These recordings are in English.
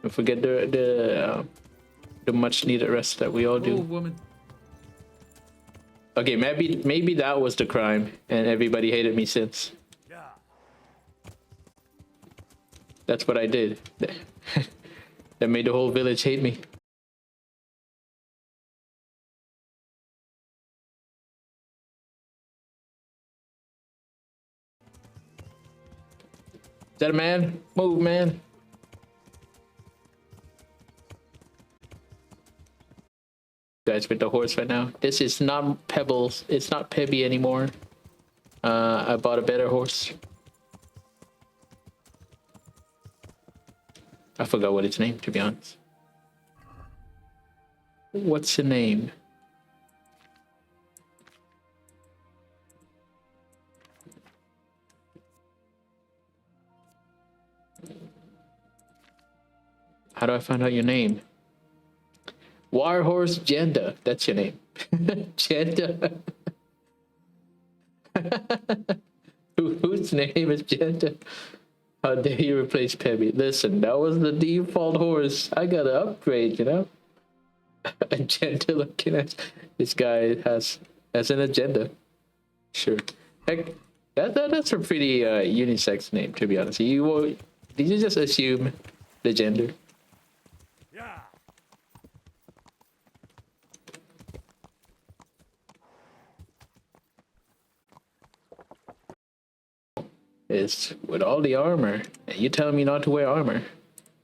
Don't forget the much needed rest that we all do. Woman. Okay, maybe that was the crime, and everybody hated me since. That's what I did. That made the whole village hate me. Is that a man? Move, man. Guys with the horse right now. This is not Pebbles. It's not Pebby anymore. I bought a better horse. I forgot what its name, to be honest. What's the name? How do I find out your name? Warhorse Jenda. That's your name. Jenda. Whose name is Jenda? How dare you replace Pebby? Listen, that was the default horse. I gotta upgrade, you know? Agenda looking at this guy has an agenda. Sure. Heck, that's a pretty unisex name, to be honest. Did you just assume the gender? Yeah. It's with all the armor. And you telling me not to wear armor?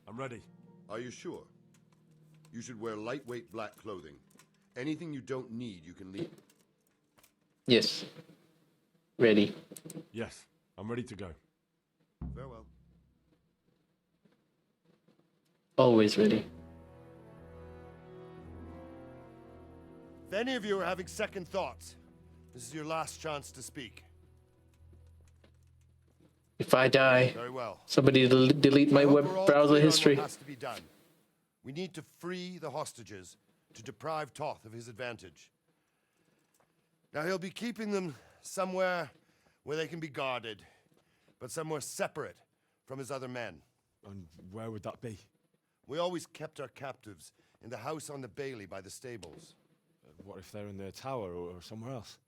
I'm ready. Are you sure? You should wear lightweight black clothing. Anything you don't need, you can leave. Yes. Ready. Yes, I'm ready to go. Farewell. Always ready. If any of you are having second thoughts, this is your last chance to speak. If I die, Very well. somebody delete my I hope web we're all browser clear on history. what has to be done. We need to free the hostages to deprive Toth of his advantage. Now he'll be keeping them somewhere where they can be guarded, but somewhere separate from his other men. And where would that be? We always kept our captives in the house on the Bailey by the stables. What if they're in their tower or somewhere else?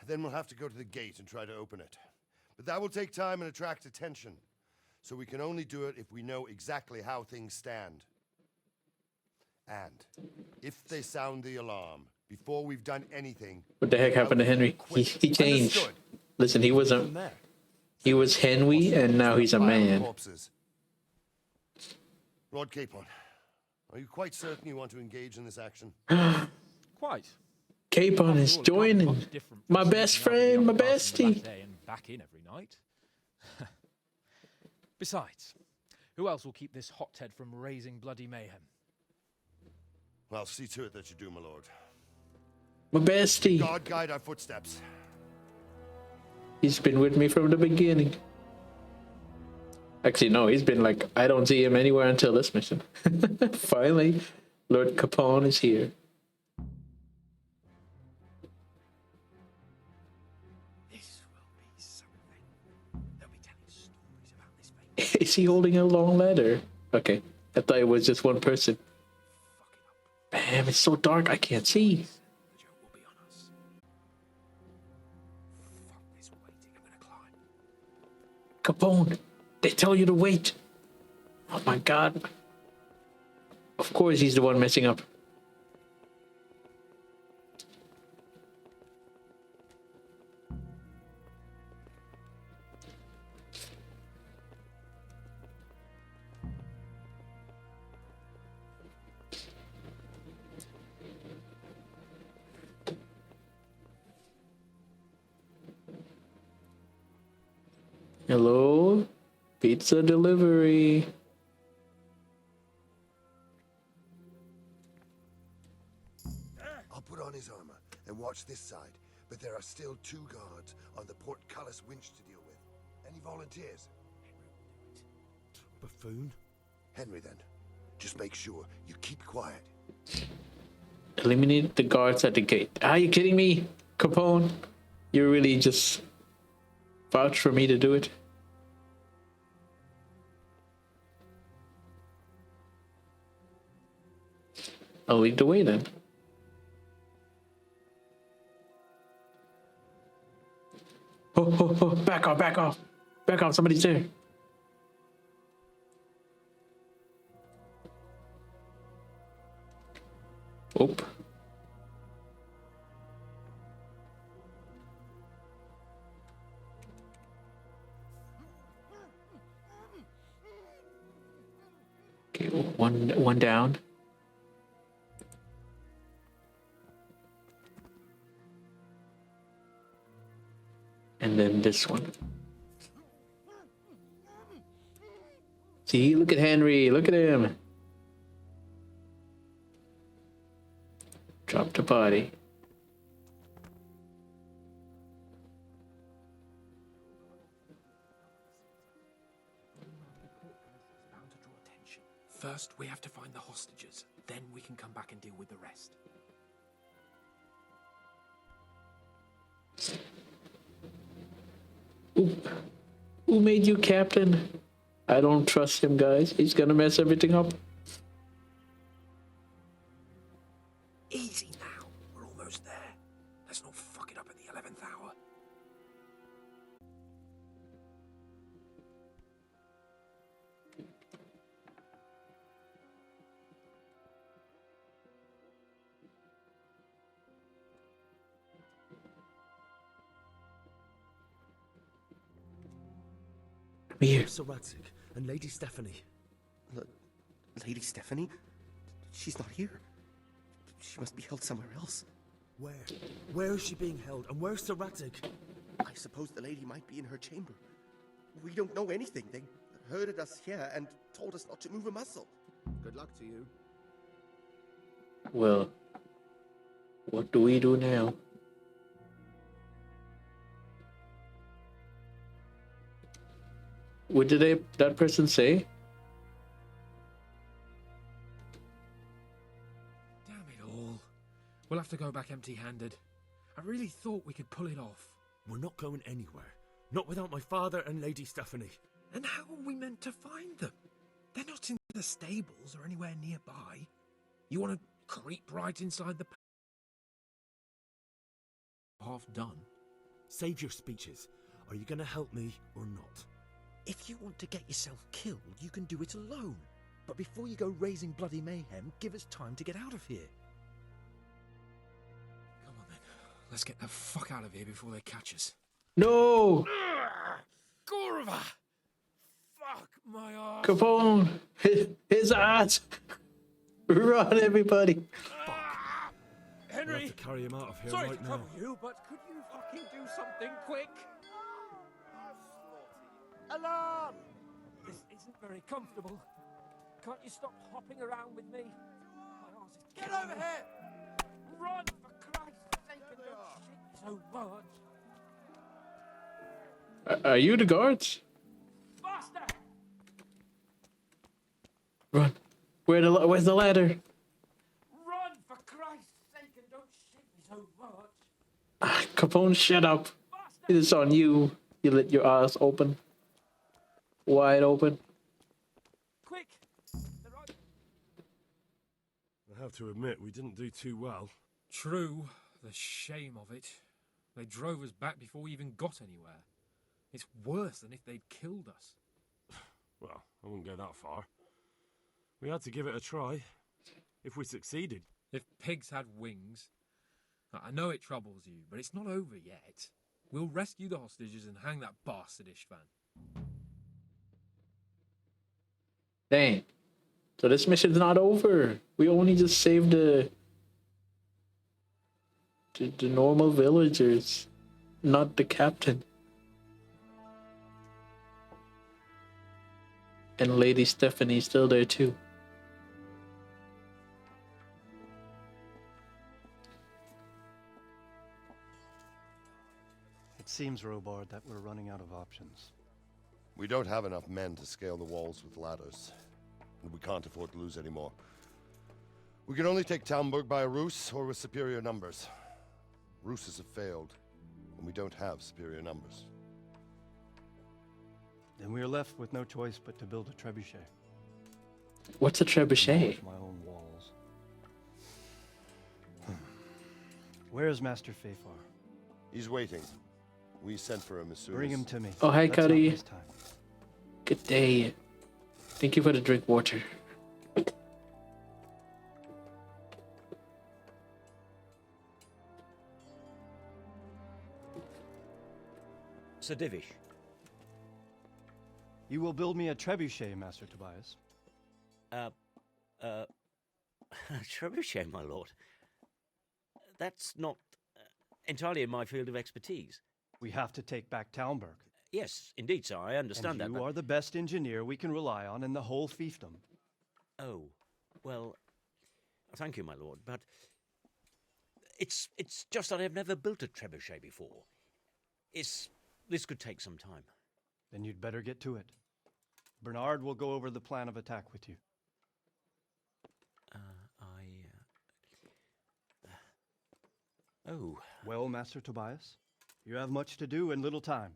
Then we'll have to go to the gate and try to open it. But that will take time and attract attention. So we can only do it if we know exactly how things stand. And if they sound the alarm before we've done anything... What the heck happened to Henry? He changed. Understood. Listen, he was Henry and now he's a man. Corpses. Lord Capon, are you quite certain you want to engage in this action? Quite. Capon is joining. My best friend, my bestie. And back in every night. Besides, who else will keep this hothead from raising bloody mayhem? Well, see to it that you do, my lord. My bestie. God guide our footsteps. He's been with me from the beginning. Actually, no, he's been like, I don't see him anywhere until this mission. Finally, Lord Capone is here. This will be something. They'll be telling stories about this baby. Is he holding a long ladder? Okay, I thought it was just one person. Bam, it's so dark I can't see. The joke will be on us. Fuck this waiting. I'm gonna climb. Capone, they tell you to wait. Oh my god. Of course he's the one messing up. Hello? Pizza delivery. I'll put on his armor and watch this side, but there are still 2 guards on the portcullis winch to deal with. Any volunteers? Buffoon? Henry, then. Just make sure you keep quiet. Eliminate the guards at the gate. Are you kidding me, Capone? You really just vouch for me to do it? I'll lead the way then. Oh, back off, back off. Back off, somebody's there. Oop. Okay, one down. And then this one. See, look at Henry, look at him. Drop the body. Bound to draw attention. First, we have to find the hostages. Then we can come back and deal with the rest. Oop. Who made you captain? I don't trust him, guys. He's gonna mess everything up. Easy now. We're almost there. Let's not fuck it up at the 11th hour. Come here. Sir Radzik and Lady Stephanie. Lady Stephanie? She's not here. She must be held somewhere else. Where? Where is she being held? And where's Sir Radzik? I suppose the lady might be in her chamber. We don't know anything. They herded us here and told us not to move a muscle. Good luck to you. Well, what do we do now? What did that person say? Damn it all. We'll have to go back empty-handed. I really thought we could pull it off. We're not going anywhere. Not without my father and Lady Stephanie. And how are we meant to find them? They're not in the stables or anywhere nearby. You want to creep right inside the... half done? Save your speeches. Are you going to help me or not? If you want to get yourself killed, you can do it alone. But before you go raising bloody mayhem, give us time to get out of here. Come on then. Let's get the fuck out of here before they catch us. No! Gorva! Fuck my ass! Capone! His ass! Run, everybody! We'll Henry! have to carry him out of here Sorry right to now. trouble you, but could you fucking do something quick? Alarm! This isn't very comfortable. Can't you stop hopping around with me? My arse is Get killing over me. here! Run, for Christ's sake, and don't shit so much. Are you the guards? Faster! Run. Where's the ladder? Run, for Christ's sake, and don't shit me so much. Ah, Capone, shut up. Faster! It is on you. You let your ass open. Wide open. Quick! They're on. I have to admit, we didn't do too well. True, the shame of it. They drove us back before we even got anywhere. It's worse than if they'd killed us. Well, I wouldn't go that far. We had to give it a try. If we succeeded. If pigs had wings... I know it troubles you, but it's not over yet. We'll rescue the hostages and hang that bastard Ishvan. Dang. So this mission's not over. We only just saved the normal villagers, not the captain. And Lady Stephanie's still there too. It seems, Robard, that we're running out of options. We don't have enough men to scale the walls with ladders, and we can't afford to lose any more. We can only take Talmberg by a ruse or with superior numbers. Ruses have failed, and we don't have superior numbers. Then we are left with no choice but to build a trebuchet. What's a trebuchet? Demolish my own walls. Where's Master Fafar? He's waiting. We sent for him as soon Bring as... him to me. Oh, hi, Let's not Cuddy. waste time. Good day. Thank you for the drink water. Sir Divish. You will build me a trebuchet, Master Tobias. Trebuchet, my lord. That's not entirely in my field of expertise. We have to take back Talmberg. Yes, indeed, sir. I understand And that. you are the best engineer we can rely on in the whole fiefdom. Oh, well, thank you, my lord, but it's just that I've never built a trebuchet before. This could take some time. Then you'd better get to it. Bernard will go over the plan of attack with you. Oh. Well, Master Tobias, you have much to do and little time.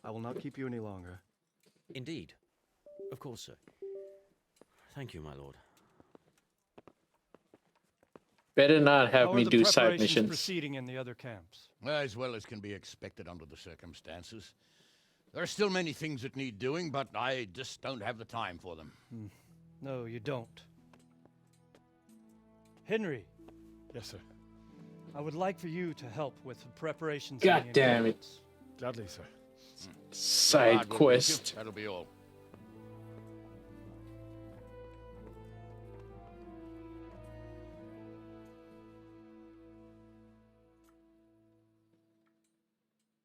I will not keep you any longer. Indeed. Of course, sir. Thank you, my lord. Better not have How me are the do side preparations missions. proceeding in the other camps? As well as can be expected under the circumstances. There are still many things that need doing, but I just don't have the time for them. No, you don't. Henry. Yes, sir. I would like for you to help with the preparations. God damn it. Gladly, sir. Side Bernard will meet you. quest. That'll be all.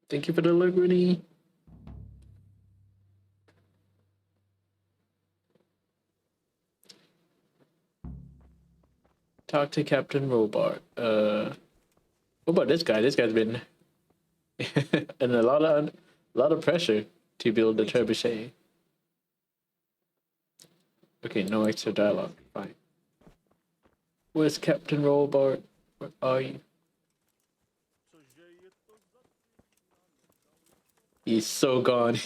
Thank you for the liberty. Talk to Captain Robart. What about this guy? This guy's been in a lot of pressure to build the trebuchet. Okay, no extra dialogue. Fine. Where's Captain Robart? Where are you? He's so gone.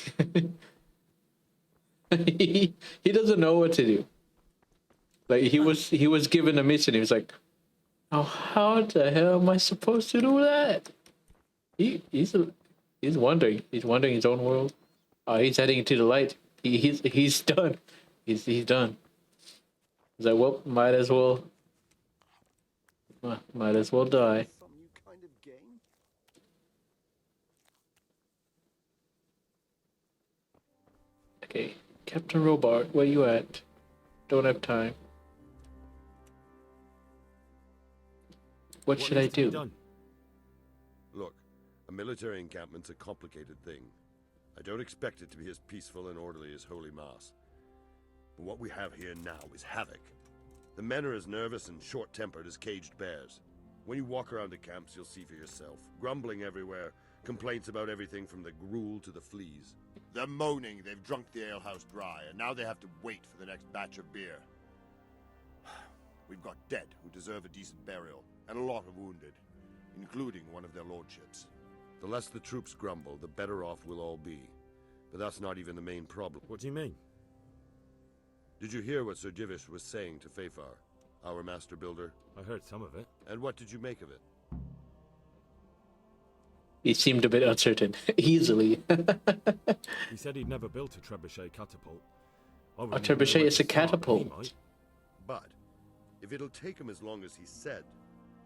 he doesn't know what to do. Like he was given a mission. He was like, "Oh, how the hell am I supposed to do that?" He's wondering. He's wondering his own world. He's heading to the light. He's done. He's done. He's like, well, might as well die. Some new kind of game? Okay, Captain Robart, where you at? Don't have time. What should I needs to be do? done? Look, a military encampment's a complicated thing. I don't expect it to be as peaceful and orderly as Holy Mass. But what we have here now is havoc. The men are as nervous and short-tempered as caged bears. When you walk around the camps, you'll see for yourself. Grumbling everywhere, complaints about everything from the gruel to the fleas. They're moaning they've drunk the alehouse dry, and now they have to wait for the next batch of beer. We've got dead who deserve a decent burial, and a lot of wounded, including one of their lordships. The less the troops grumble, the better off we'll all be. But that's not even the main problem. What do you mean? Did you hear what Sir Divish was saying to Fafar, our master builder? I heard some of it. And what did you make of it? He seemed a bit uncertain. Easily. He said he'd never built a trebuchet catapult. A trebuchet is a catapult. But if it'll take him as long as he said,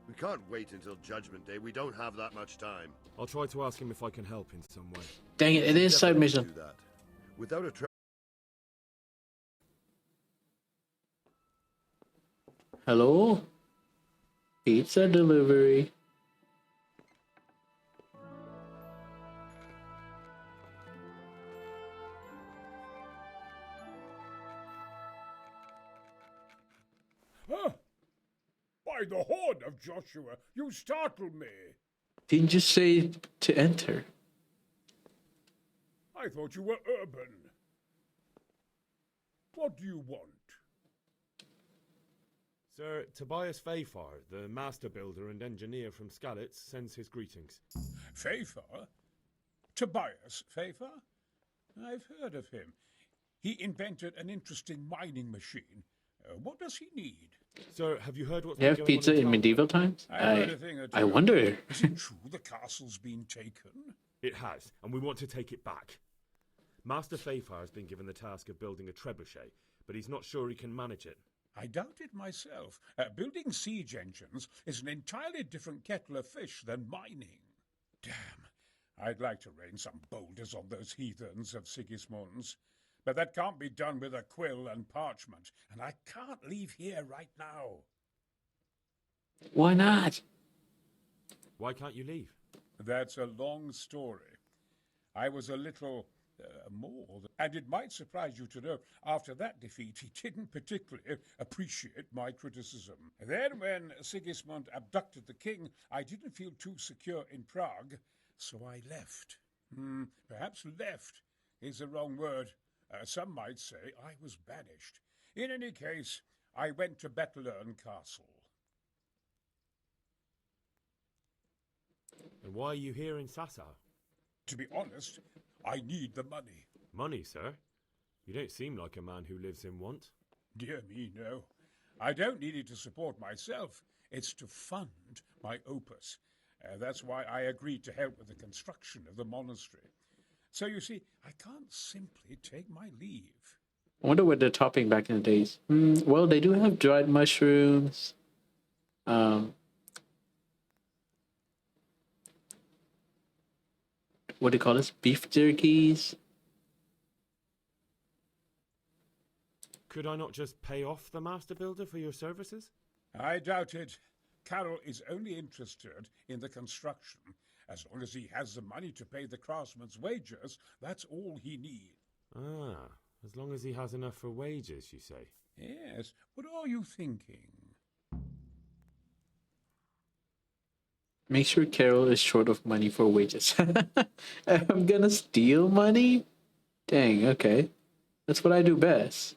we can't wait until Judgment Day. We don't have that much time. I'll try to ask him if I can help in some way. Dang it, it is side Definitely mission. do that. Without a Hello? Pizza delivery. Huh? By the horn of Joshua, you startled me. Didn't you say to enter? I thought you were urban. What do you want? Sir Tobias Fafar, the master builder and engineer from Skalitz, sends his greetings. Fafar? Tobias Fafar? I've heard of him. He invented an interesting mining machine. What does he need? So, have you heard what's They been have going pizza on in in town? medieval times? I've heard a thing or I two. wonder. Is it true the castle's been taken? It has, and we want to take it back. Master Fayfire has been given the task of building a trebuchet, but he's not sure he can manage it. I doubt it myself. Building siege engines is an entirely different kettle of fish than mining. Damn, I'd like to rain some boulders on those heathens of Sigismund's. But that can't be done with a quill and parchment, and I can't leave here right now. Why not? Why can't you leave? That's a long story. I was a little more, and it might surprise you to know, after that defeat, he didn't particularly appreciate my criticism. Then, when Sigismund abducted the king, I didn't feel too secure in Prague, so I left. Perhaps left is the wrong word. Some might say I was banished. In any case, I went to Bettelern Castle. And why are you here in Sassau? To be honest, I need the money. Money, sir? You don't seem like a man who lives in want. Dear me, no. I don't need it to support myself. It's to fund my opus. That's why I agreed to help with the construction of the monastery. So you see, I can't simply take my leave. I wonder what they're topping back in the days. Well, they do have dried mushrooms. What do you call this? Beef jerkies. Could I not just pay off the Master Builder for your services? I doubt it. Carol is only interested in the construction. As long as he has the money to pay the craftsman's wages, that's all he needs. Ah, as long as he has enough for wages, you say? Yes. What are you thinking? Make sure Carol is short of money for wages. I'm gonna steal money? Dang, okay. That's what I do best.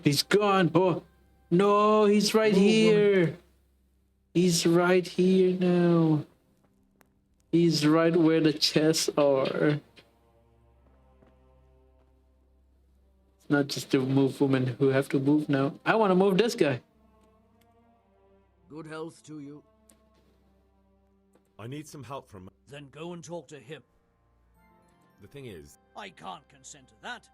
He's gone. Oh, no, he's right here. He's right here now. He's right where the chests are. It's not just the move women who have to move now. I want to move this guy. Good health to you. I need some help from... Then go and talk to him. The thing is... I can't consent to that.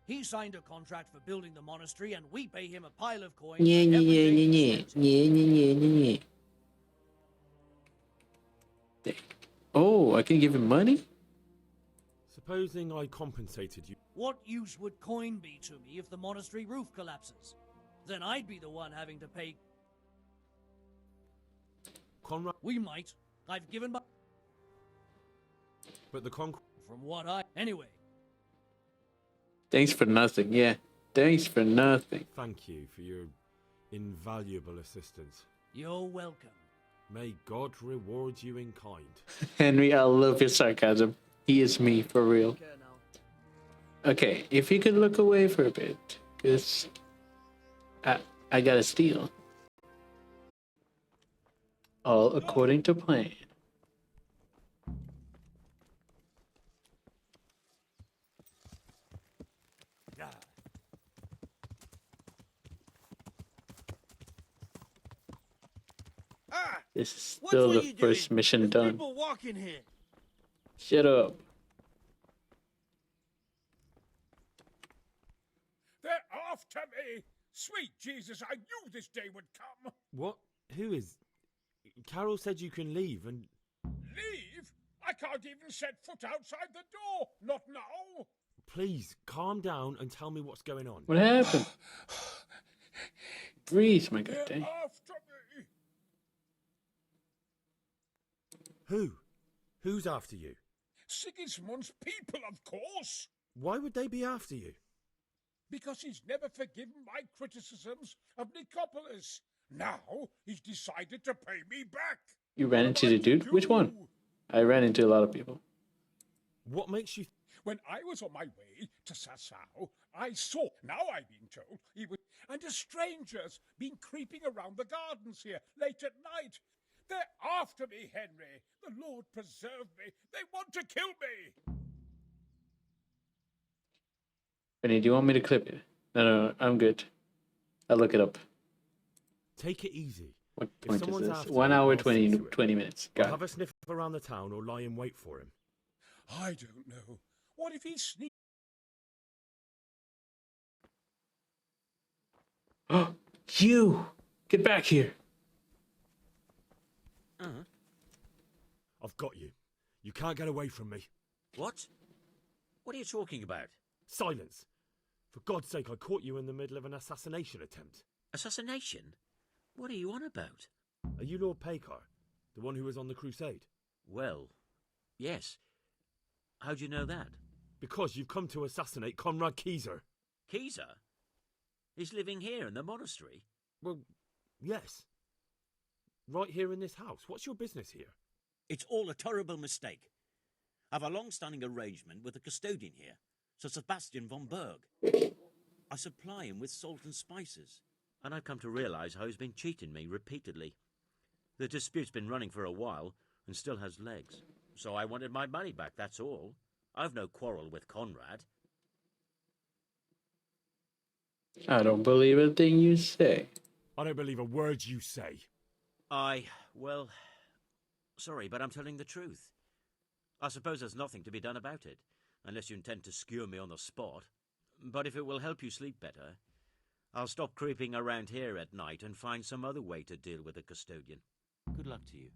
He signed a contract for building the monastery, and we pay him a pile of coins. Oh, I can give him money? Supposing I compensated you... What use would coin be to me if the monastery roof collapses? Then I'd be the one having to pay... Conrad... We might. I've given my... But the From what I... Anyway. Thanks for nothing, yeah. Thanks for nothing. Thank you for your invaluable assistance. You're welcome. May God reward you in kind. Henry, I love your sarcasm. He is me, for real. Okay, if you could look away for a bit, because I gotta steal. All according to plan. This is still the first mission done. People walking here. Shut up. They're after me! Sweet Jesus, I knew this day would come! What? Who is... Carol said you can leave and... Leave? I can't even set foot outside the door! Not now! Please, calm down and tell me what's going on. What happened? Breathe, my god. They're Dang. after me! Who? Who's after you? Sigismund's people, of course! Why would they be after you? Because he's never forgiven my criticisms of Nicopolis. Now he's decided to pay me back. You ran into the dude? Which one? I ran into a lot of people. What makes you... When I was on my way to Sassau, I saw. Now I've been told he was. And a stranger's been creeping around the gardens here late at night. They're after me, Henry. The Lord preserve me. They want to kill me. Benny, do you want me to clip it? No, I'm good. I'll look it up. Take it easy. What If point is someone's this? after 1 you, hour, I'll see 20, to it. 20 minutes. We'll Got have it. a sniff around the town or lie in wait for him. I don't know. What if he sneaks? You! Get back here! I've got you. You can't get away from me. What? What are you talking about? Silence! For God's sake, I caught you in the middle of an assassination attempt. Assassination? What are you on about? Are you Lord Paycar, the one who was on the crusade? Well, yes. How'd you know that? Because you've come to assassinate Conrad Keyser. Keyser? He's living here in the monastery? Well, yes. Right here in this house. What's your business here? It's all a terrible mistake. I've a long-standing arrangement with the custodian here, Sir Sebastian von Berg. I supply him with salt and spices, and I've come to realise how he's been cheating me repeatedly. The dispute's been running for a while and still has legs, so I wanted my money back, that's all. I've no quarrel with Conrad. I don't believe a thing you say. I don't believe a word you say. Well, sorry, but I'm telling the truth. I suppose there's nothing to be done about it, unless you intend to skewer me on the spot. But if it will help you sleep better, I'll stop creeping around here at night and find some other way to deal with the custodian. Good luck to you.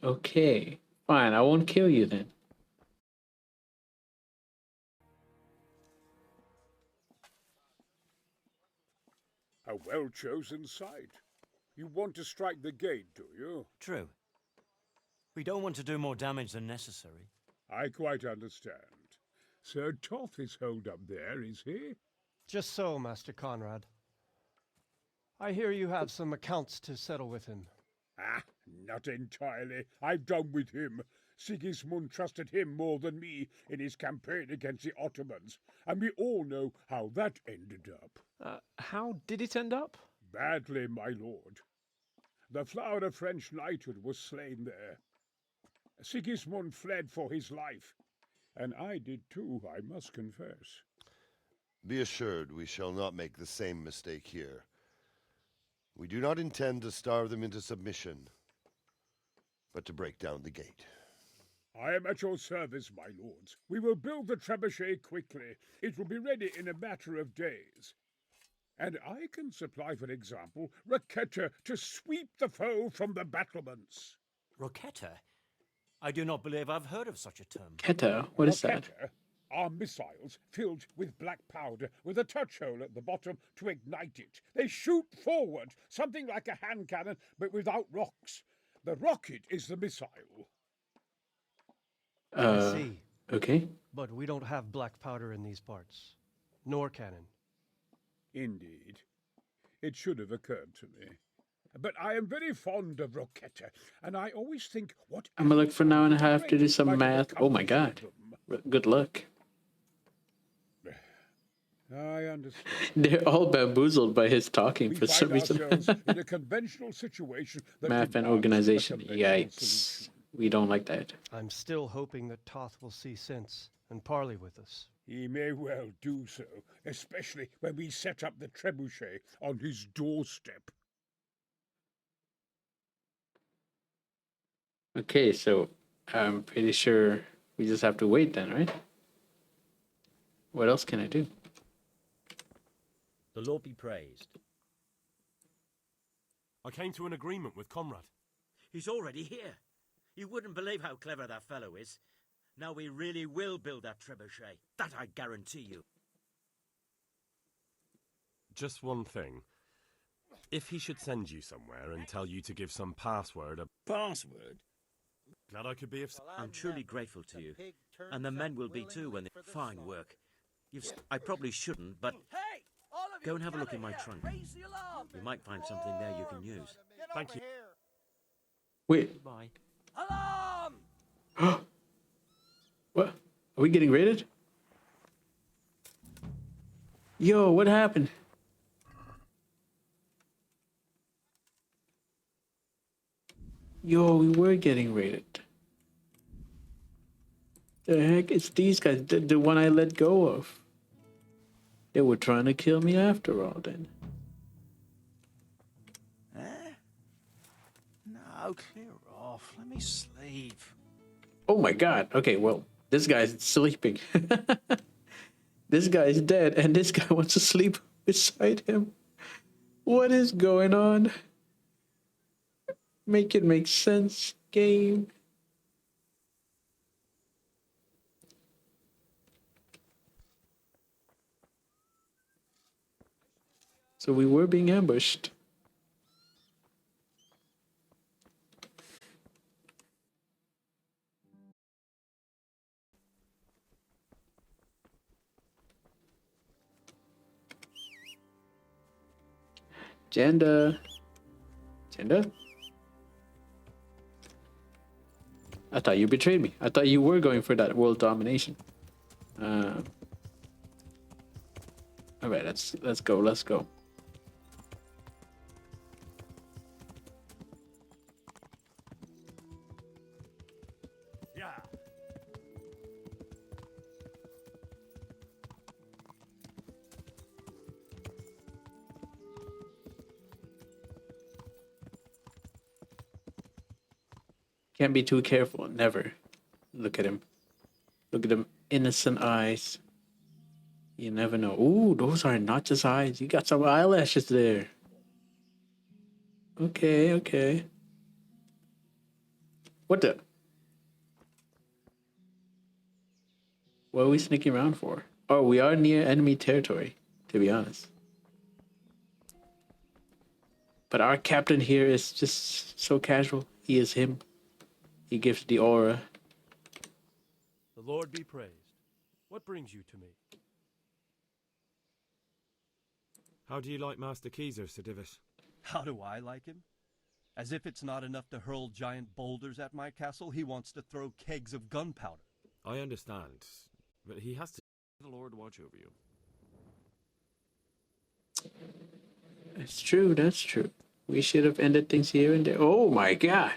Okay. Fine, I won't kill you then. A well-chosen site. You want to strike the gate, do you? True. We don't want to do more damage than necessary. I quite understand. Sir Toth is holed up there, is he? Just so, Master Conrad. I hear you have some accounts to settle with him. Ah, not entirely. I've done with him. Sigismund trusted him more than me in his campaign against the Ottomans, and we all know how that ended up. How did it end up? Badly, my lord. The flower of French knighthood was slain there. Sigismund fled for his life, and I did too, I must confess. Be assured we shall not make the same mistake here. We do not intend to starve them into submission, but to break down the gate. I am at your service, my lords. We will build the trebuchet quickly. It will be ready in a matter of days. And I can supply, for example, Racquetta to sweep the foe from the battlements. Racquetta? I do not believe I've heard of such a term. Keta? What is that? Racquetta are missiles filled with black powder with a touch hole at the bottom to ignite it. They shoot forward, something like a hand cannon, but without rocks. The rocket is the missile. I see. Okay. But we don't have black powder in these parts. Nor cannon. Indeed. It should have occurred to me. But I am very fond of Racquetta, and I always think what... I'm gonna look for now and I have to do some math. Oh my god. Good luck. I understand. They're all bamboozled by his talking for some We reason. find ourselves in a conventional situation that Math and demands a organization. conventional Yikes. solution. We don't like that. I'm still hoping that Toth will see sense and parley with us. He may well do so, especially when we set up the trebuchet on his doorstep. Okay, so I'm pretty sure we just have to wait then, right? What else can I do? The Lord be praised. I came to an agreement with Conrad. He's already here. You wouldn't believe how clever that fellow is. Now we really will build that trebuchet. That I guarantee you. Just one thing. If he should send you somewhere and tell you to give some password... Password? Glad I could be of... I'm truly grateful to you. And the men will be too when they... Fine work. I probably shouldn't, but... Go and have a look in my trunk. You might find something there you can use. Thank you. Wait. Goodbye. Alarm! What? Are we getting raided? Yo, what happened? Yo, we were getting raided. The heck? It's these guys, the one I let go of. They were trying to kill me after all then. Eh? No, clear off. Let me sleep. Oh my god. Okay, well, this guy's sleeping. This guy's dead, and this guy wants to sleep beside him. What is going on? Make it make sense, game. So we were being ambushed. Janda. Janda? I thought you betrayed me. I thought you were going for that world domination. All right, let's go. Let's go. Yeah. Can't be too careful. Never. Look at him. Look at them innocent eyes. You never know. Ooh, those are not just eyes. You got some eyelashes there. Okay, okay. What the? What are we sneaking around for? Oh, we are near enemy territory, to be honest. But our captain here is just so casual. He is him. He gives the aura. The Lord be praised. What brings you to me? How do you like Master Keezer, Sir Divis? How do I like him? As if it's not enough to hurl giant boulders at my castle, he wants to throw kegs of gunpowder. I understand, but he has to... The Lord watch over you. That's true, that's true. We should have ended things here and there. Oh my god.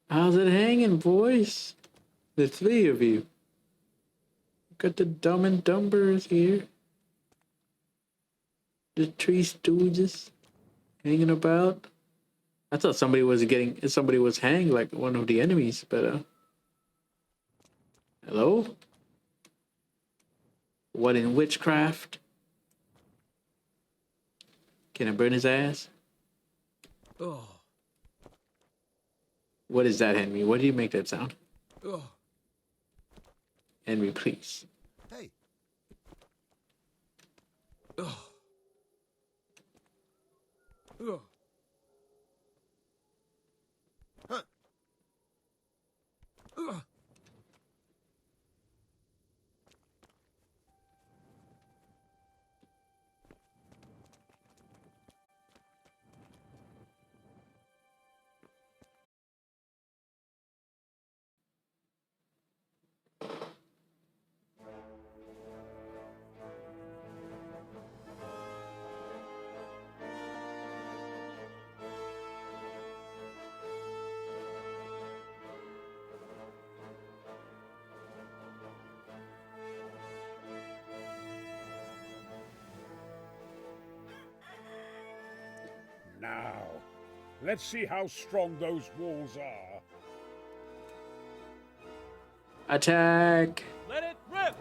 How's it hanging, boys? The three of you. Got the Dumb and Dumbers here. The Three Stooges hanging about. I thought somebody was hanged like one of the enemies, but hello? What in witchcraft? Can I burn his ass? Oh. What is that, Henry? What do you make that sound? Oh. Henry, please. Hey. Oh. Oh. Huh. Oh. Now, let's see how strong those walls are. Attack! Let it rip!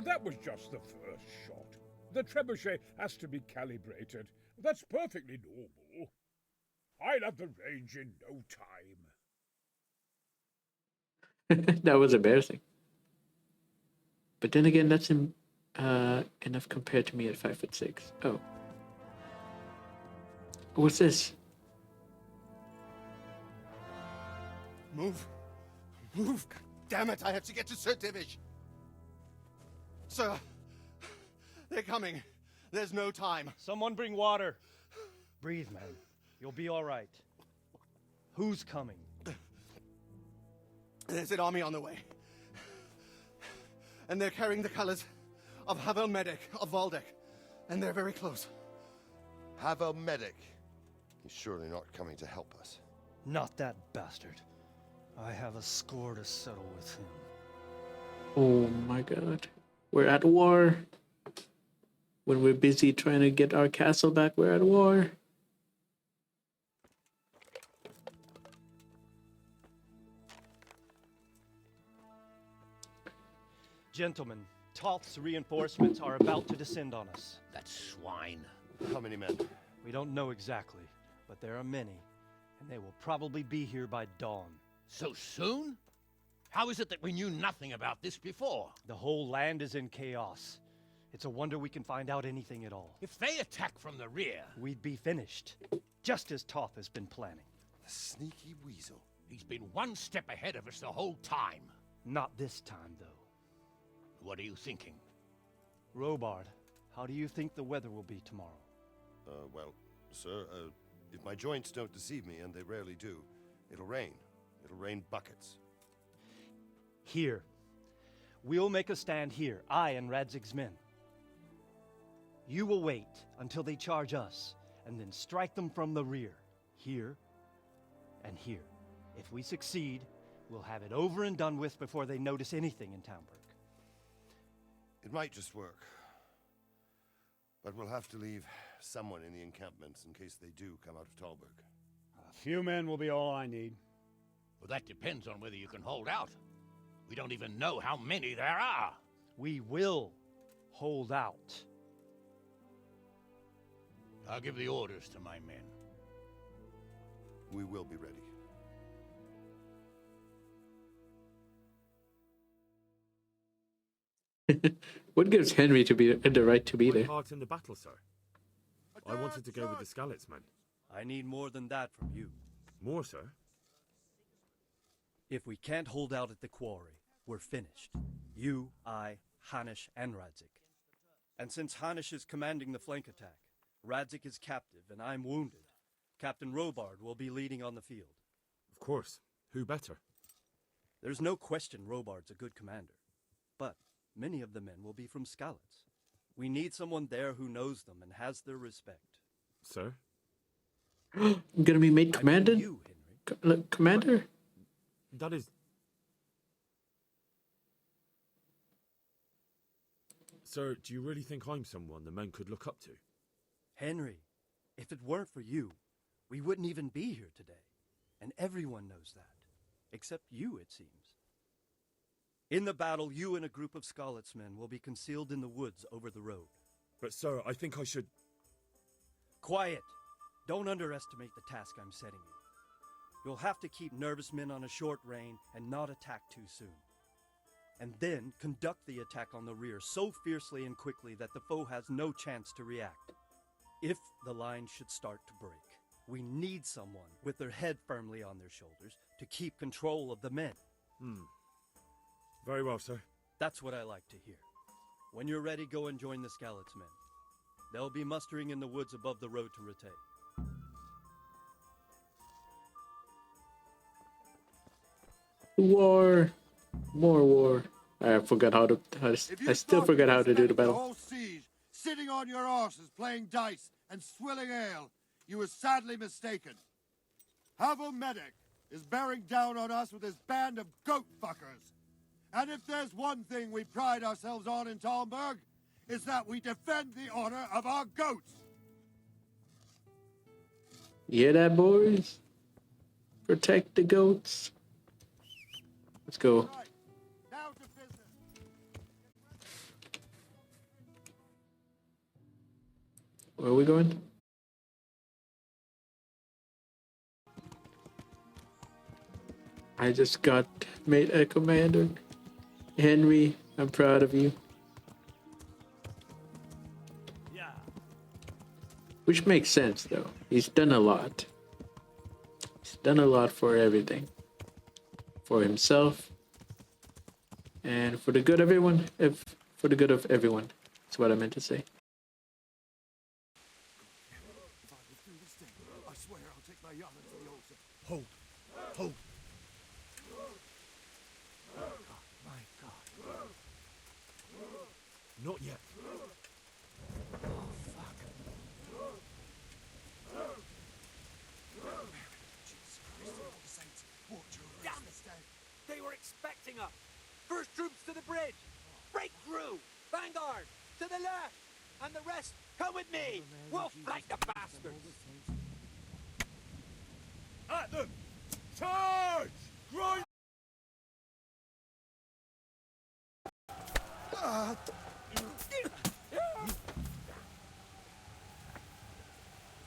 That was just the first shot. The trebuchet has to be calibrated. That's perfectly normal. I'll have the range in no time. That was embarrassing. But then again, that's enough compared to me at 5'6". Oh. What's this? Move. Move! God damn it! I have to get to Sir Divish. Sir, they're coming. There's no time. Someone bring water. Breathe, man. You'll be all right. Who's coming? There's an army on the way. And they're carrying the colors of Havel Medic of Valdek. And they're very close. Havel Medic. He's surely not coming to help us. Not that bastard. I have a score to settle with him. Oh my god. We're at war. When we're busy trying to get our castle back, we're at war. Gentlemen, Toth's reinforcements are about to descend on us. That swine. How many men? We don't know exactly, but there are many, and they will probably be here by dawn. So soon? How is it that we knew nothing about this before? The whole land is in chaos. It's a wonder we can find out anything at all. If they attack from the rear, we'd be finished, just as Toth has been planning. The sneaky weasel. He's been one step ahead of us the whole time. Not this time, though. What are you thinking? Robard, how do you think the weather will be tomorrow? Well, sir, if my joints don't deceive me, and they rarely do, it'll rain. It'll rain buckets. Here. We'll make a stand here, I and Radzig's men. You will wait until they charge us, and then strike them from the rear. Here and here. If we succeed, we'll have it over and done with before they notice anything in Townburg. It might just work. But we'll have to leave someone in the encampments in case they do come out of Talberg. A few men will be all I need. Well, that depends on whether you can hold out. We don't even know how many there are. We will hold out. I'll give the orders to my men. We will be ready. What gives Henry to be the right to be My there? part in the battle, sir. I wanted to go with the Skalitz men. I need more than that from you. More, sir? If we can't hold out at the quarry, we're finished. You, I, Hanish, and Radzik. And since Hanish is commanding the flank attack, Radzik is captive and I'm wounded, Captain Robard will be leading on the field. Of course. Who better? There's no question Robard's a good commander. But many of the men will be from Skalitz. We need someone there who knows them and has their respect. Sir? I'm gonna be made commander? You, Henry. Commander? That is... Sir, do you really think I'm someone the men could look up to? Henry, if it weren't for you, we wouldn't even be here today. And everyone knows that. Except you, it seems. In the battle, you and a group of Skalitz men will be concealed in the woods over the road. But, sir, I think I should... Quiet! Don't underestimate the task I'm setting you. You'll have to keep nervous men on a short rein and not attack too soon. And then conduct the attack on the rear so fiercely and quickly that the foe has no chance to react. If the line should start to break, we need someone with their head firmly on their shoulders to keep control of the men. Very well, sir. That's what I like to hear. When you're ready, go and join the Skalitz men. They'll be mustering in the woods above the road to Rattay. War. More war. I forgot how to... I still forgot how to do the battle. whole siege, sitting on your arses, playing dice, and swilling ale, you were sadly mistaken. Havel Medic is bearing down on us with his band of goat fuckers. And if there's one thing we pride ourselves on in Talmberg, is that we defend the honor of our goats. You hear that, boys? Protect the goats. Let's go. Right, now to business. Where are we going? I just got made a commander. Henry, I'm proud of you. Yeah. Which makes sense, though. He's done a lot. He's done a lot for everything. for himself, and for the good of everyone. For the good of everyone, that's what I meant to say. I swear I'll take my yacht into the ocean. Hold. Hold. My God. Not yet. Damn it! They were expecting us! First troops to the bridge! Break through! Vanguard! To the left! And the rest, come with me! We'll flank the bastards! At them! Charge! Grind!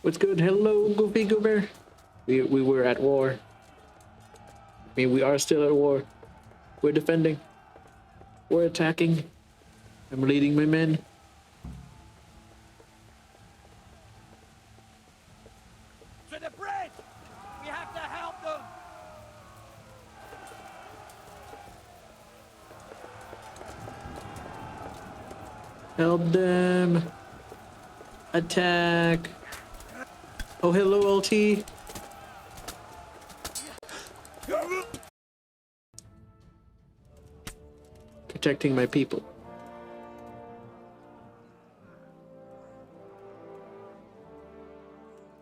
What's good? Hello, Goofy Goober. We were at war. I mean, we are still at war. We're defending. We're attacking. I'm leading my men. To the bridge! We have to help them! Help them. Attack. Oh, hello, LT. Protecting my people.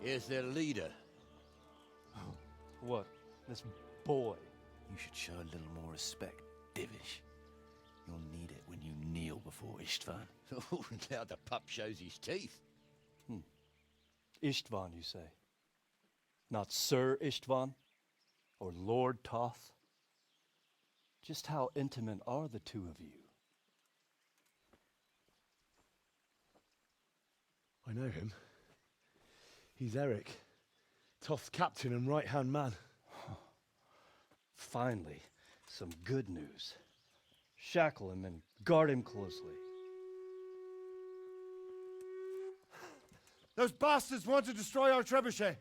Here's their leader. What? This boy? You should show a little more respect, Divish. You'll need it when you kneel before Istvan. Oh, now the pup shows his teeth. Istvan, you say? Not Sir Istvan? Or Lord Toth? Just how intimate are the two of you? I know him. He's Eric, Toth's captain and right-hand man. Finally, some good news. Shackle him and guard him closely. Those bastards want to destroy our trebuchet.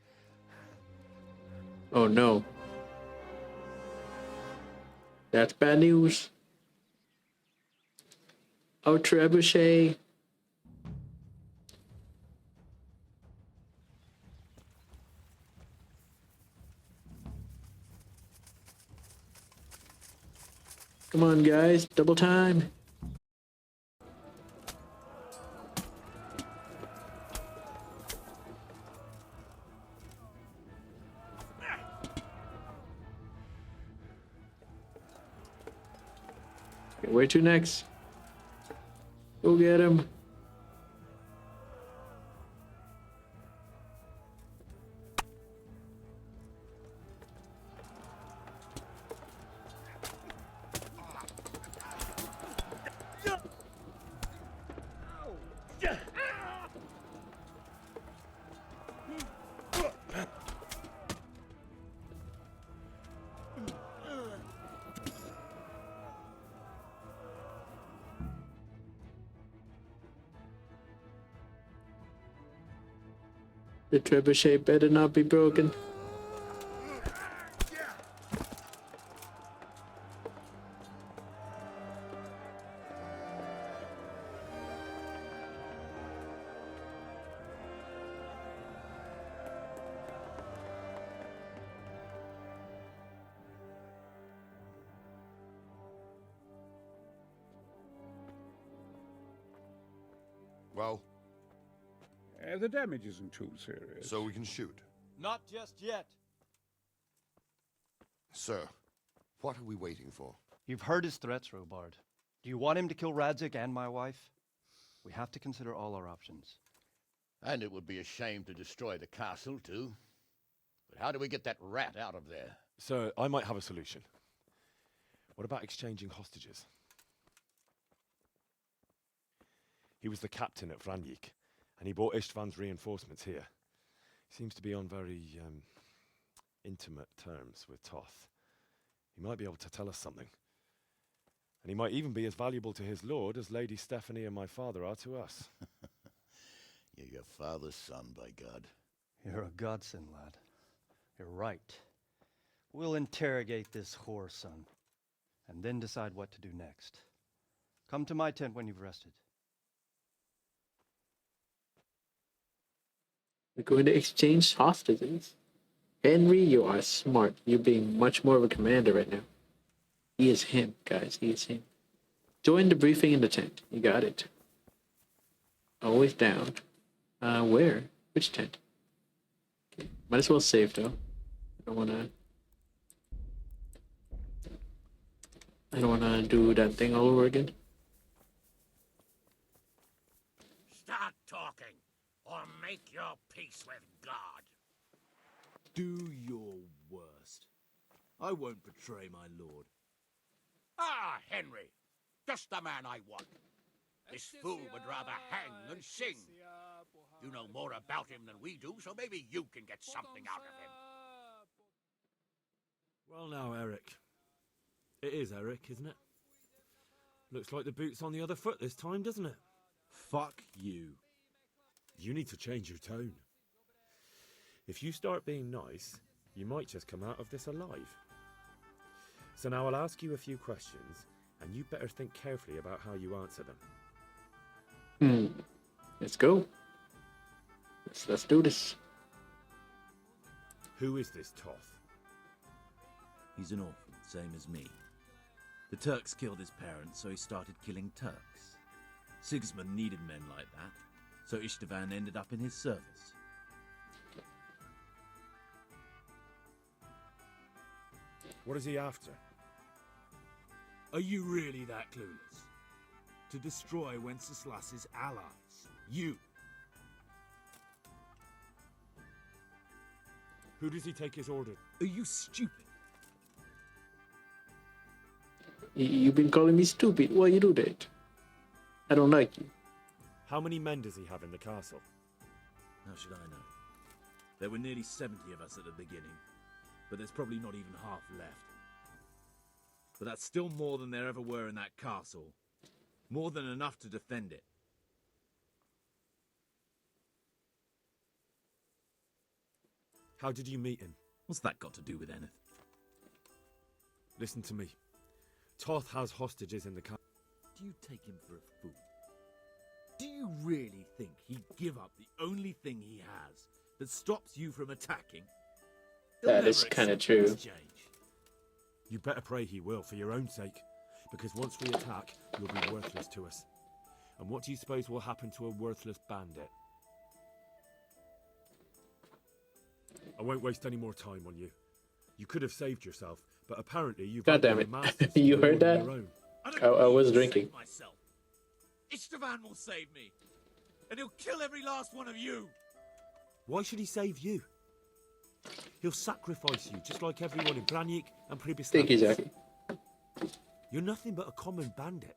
Oh no. That's bad news. Oh, trebuchet. Come on, guys. Double time. Okay, where to next? Go get him. The trebuchet better not be broken. Well? The damage isn't too serious. So we can shoot. Not just yet. Sir, what are we waiting for? You've heard his threats, Robard. Do you want him to kill Radzik and my wife? We have to consider all our options. And it would be a shame to destroy the castle, too. But how do we get that rat out of there? Sir, I might have a solution. What about exchanging hostages? He was the captain at Vranjik, and he brought Istvan's reinforcements here. He seems to be on very, intimate terms with Toth. He might be able to tell us something. And he might even be as valuable to his lord as Lady Stephanie and my father are to us. You're your father's son, by God. You're a godsend, lad. You're right. We'll interrogate this whore, son, and then decide what to do next. Come to my tent when you've rested. We're going to exchange hostages. Henry, you are smart. You're being much more of a commander right now. He is him, guys. He is him. Join the briefing in the tent. You got it. Always down. Where? Which tent? Okay. Might as well save though. I don't wanna do that thing all over again. Start talking, or make your peace with God. Do your worst. I won't betray my lord. Ah, Henry, just the man I want. This fool would rather hang than sing. You know more about him than we do, so maybe you can get something out of him. Well now, Eric. It is Eric, isn't it? Looks like the boot's on the other foot this time, doesn't it? Fuck you. You need to change your tone. If you start being nice, you might just come out of this alive. So now I'll ask you a few questions, and you better think carefully about how you answer them. Let's go. Let's do this. Who is this Toth? He's an orphan, same as me. The Turks killed his parents, so he started killing Turks. Sigismund needed men like that, so Istvan ended up in his service. What is he after? Are you really that clueless? To destroy Wenceslas's allies. You. Who does he take his order? Are you stupid? You've been calling me stupid. Why you do that? I don't like you. How many men does he have in the castle? How should I know? There were nearly 70 of us at the beginning, but there's probably not even half left. But that's still more than there ever were in that castle. More than enough to defend it. How did you meet him? What's that got to do with anything? Listen to me. Toth has hostages in the castle. Do you take him for a fool? Do you really think he'd give up the only thing he has that stops you from attacking? That is kind of true. You better pray he will, for your own sake. Because once we attack, you'll be worthless to us. And what do you suppose will happen to a worthless bandit? I won't waste any more time on you. You could have saved yourself, but apparently you've God damn it. You heard that? I was drinking. Myself. Istvan will save me. And he'll kill every last one of you. Why should he save you? He'll sacrifice you, just like everyone in Branjik and Pribislav. Thank you, Jackie. You're nothing but a common bandit.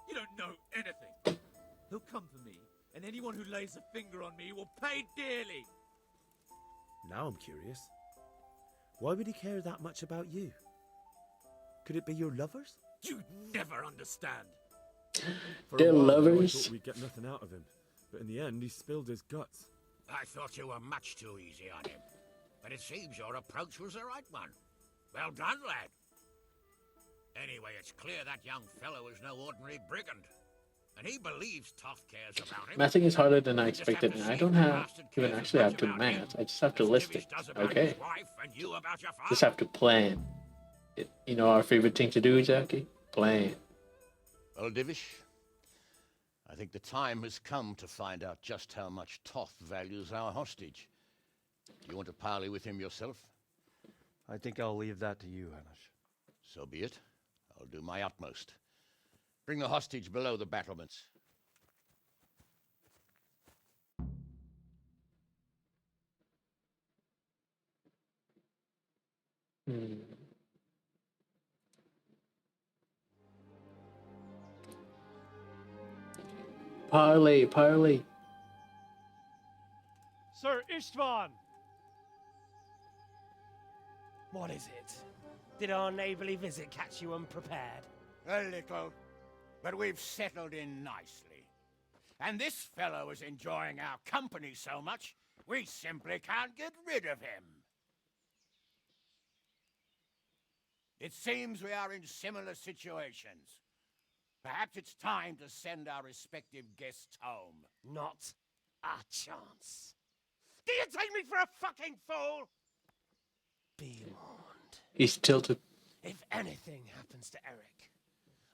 You don't know anything. He'll come for me, and anyone who lays a finger on me will pay dearly. Now I'm curious. Why would he care that much about you? Could it be your lovers? You never understand. For They're a while, lovers. I thought we'd get nothing out of him, but in the end, he spilled his guts. I thought you were much too easy on him. But it seems your approach was the right one. Well done, lad. Anyway, it's clear that young fellow is no ordinary brigand. And he believes Toth cares about him. Mathing is harder than I expected, and I don't have even actually have to math. I just have to list it. Okay. Just have to plan. You know our favorite thing to do, Jackie? Plan. Well, Divish, I think the time has come to find out just how much Toth values our hostage. Do you want to parley with him yourself? I think I'll leave that to you, Hanish. So be it. I'll do my utmost. Bring the hostage below the battlements. Parley. Sir Istvan! What is it? Did our neighborly visit catch you unprepared? A little, but we've settled in nicely. And this fellow is enjoying our company so much, we simply can't get rid of him. It seems we are in similar situations. Perhaps it's time to send our respective guests home. Not a chance. Do you take me for a fucking fool? Be warned. He's tilted. If anything happens to Eric,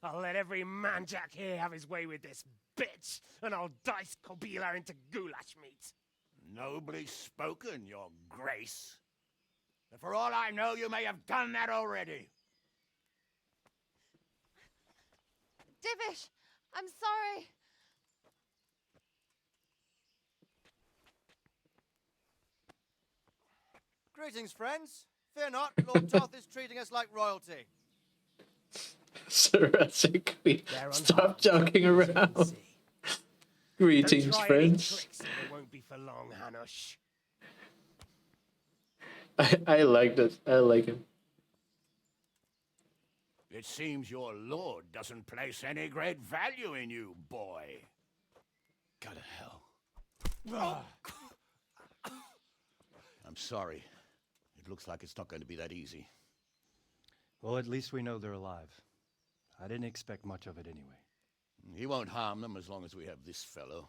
I'll let every manjack here have his way with this bitch, and I'll dice Kobila into goulash meat. Nobly spoken, your grace. But for all I know, you may have done that already. Divish, I'm sorry. Greetings, friends. Fear not, Lord Toth is treating us like royalty. Jurassic Queen. Stop joking around. Greetings, Don't try friends. Any tricks, it won't be for long, Hanush. I like this. I like him. It seems your lord doesn't place any great value in you, boy. Go to hell. I'm sorry. It looks like it's not going to be that easy. Well, at least we know they're alive. I didn't expect much of it anyway. He won't harm them as long as we have this fellow.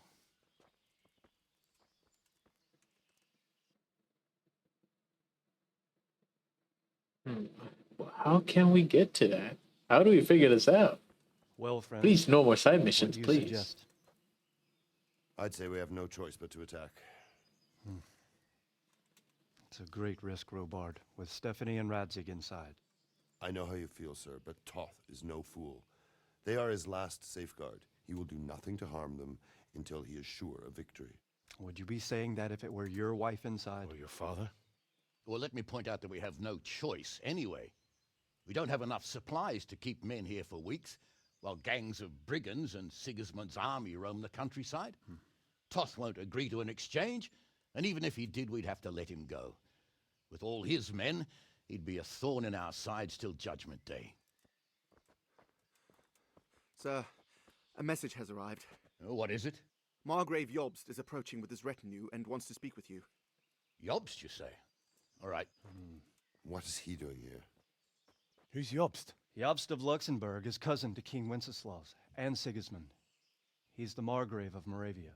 How can we get to that? How do we figure this out? Well, friend. Please, no more side missions, what do you please. suggest? I'd say we have no choice but to attack. It's a great risk, Robard, with Stephanie and Radzig inside. I know how you feel, sir, but Toth is no fool. They are his last safeguard. He will do nothing to harm them until he is sure of victory. Would you be saying that if it were your wife inside? Or your father? Well, let me point out that we have no choice anyway. We don't have enough supplies to keep men here for weeks, while gangs of brigands and Sigismund's army roam the countryside. Toth won't agree to an exchange, and even if he did, we'd have to let him go. With all his men, he'd be a thorn in our sides till Judgment Day. Sir, a message has arrived. Oh, what is it? Margrave Jobst is approaching with his retinue and wants to speak with you. Jobst, you say? All right. What is he doing here? Who's Jobst? Jobst of Luxembourg is cousin to King Wenceslaus and Sigismund. He's the Margrave of Moravia.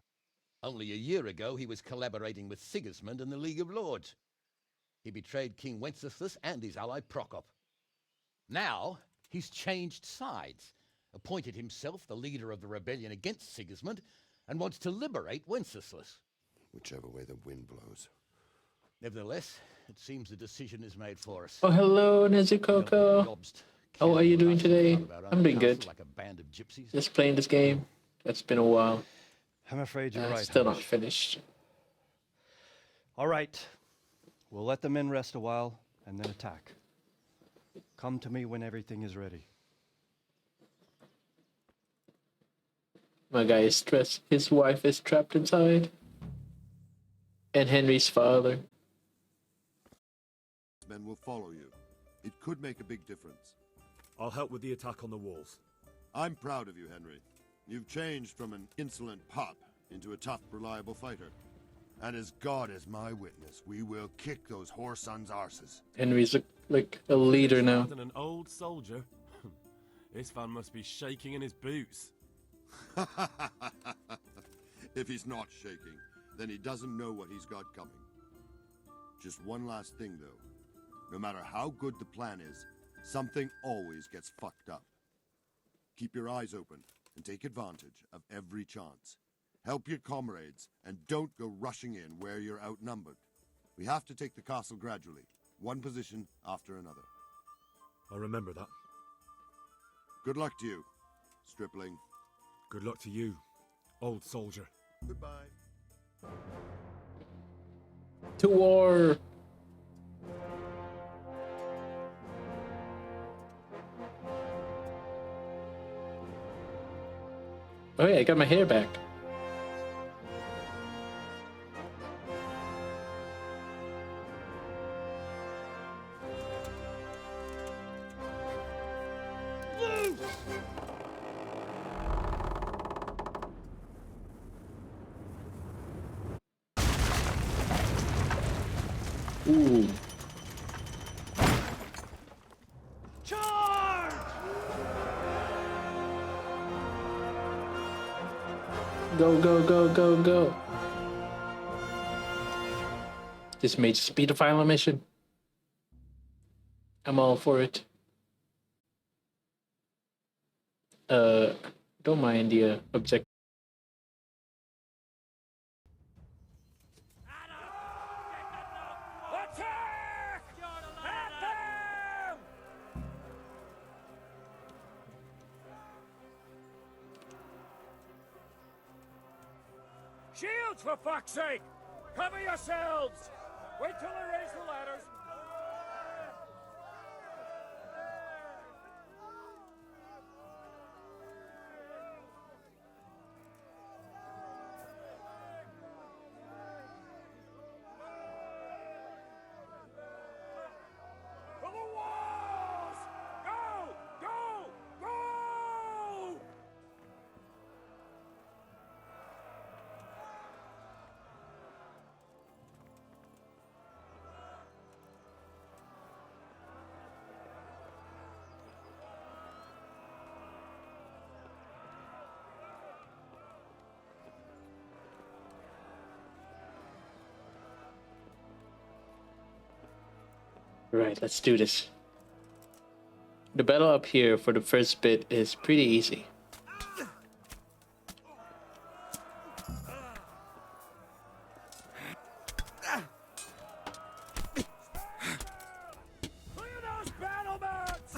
Only a year ago, he was collaborating with Sigismund and the League of Lords. He betrayed King Wenceslas and his ally Prokop. Now, he's changed sides, appointed himself the leader of the rebellion against Sigismund, and wants to liberate Wenceslas. Whichever way the wind blows. Nevertheless, it seems the decision is made for us. Oh, hello, Nezuko. How are you doing today? I'm doing good. Like a band of gypsies. Just playing this game. It's been a while. I'm afraid you're right. Still Hamish. not finished. All right. We'll let the men rest a while and then attack. Come to me when everything is ready. My guy is stressed. His wife is trapped inside. And Henry's father. Men will follow you. It could make a big difference. I'll help with the attack on the walls. I'm proud of you, Henry. You've changed from an insolent pup into a tough, reliable fighter. And as God is my witness, we will kick those whore sons' arses. Henry's like a leader now. Than an old soldier. This fan must be shaking in his boots. If he's not shaking, then he doesn't know what he's got coming. Just one last thing, though. No matter how good the plan is, something always gets fucked up. Keep your eyes open and take advantage of every chance. Help your comrades and don't go rushing in where you're outnumbered. We have to take the castle gradually, one position after another. I'll remember that. Good luck to you, stripling. Good luck to you, old soldier. Goodbye. To war! Oh yeah, I got my hair back. Ooh. Charge! Go, go, go, go, go. This may just be the final mission. I'm all for it. Don't mind the objective. Shields, for fuck's sake! Cover yourselves! Wait till I raise the ladders. For the walls! Go! Go! Go! Right, let's do this. The battle up here for the first bit is pretty easy. Clear those battle mats!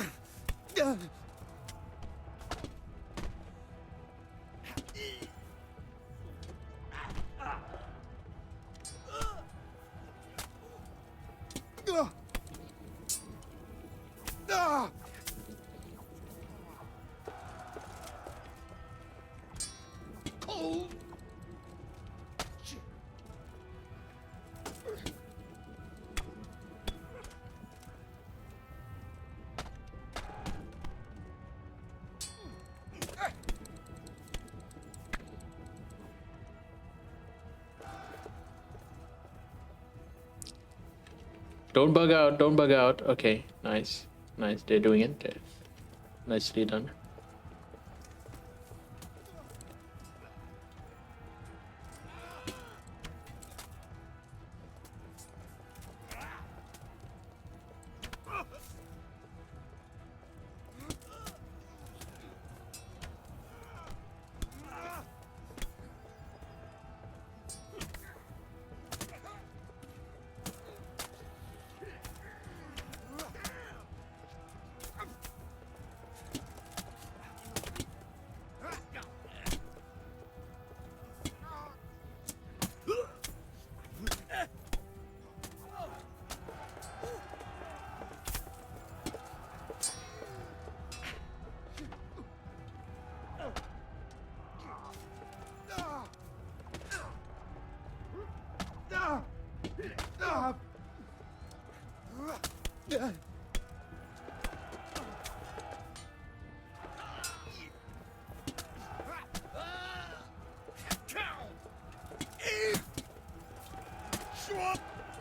Don't bug out, don't bug out. Okay, nice. Nice, they're doing it. Nicely done.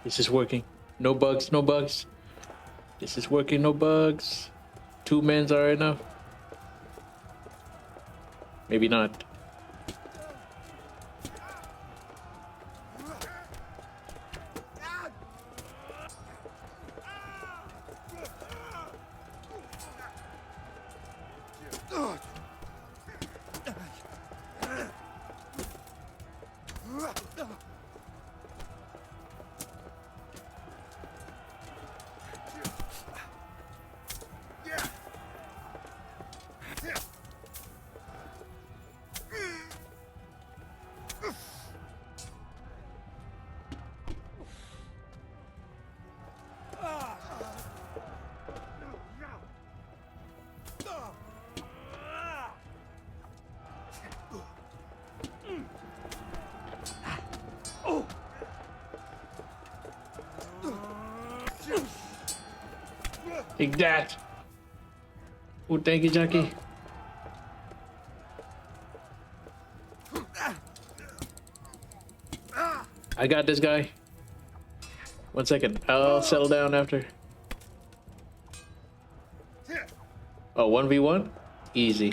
This is working. No bugs, no bugs. This is working, no bugs. 2 men's are enough. Maybe not. Take that. Oh, thank you, Jackie. I got this guy. 1 second. I'll settle down after. Oh, 1v1? Easy.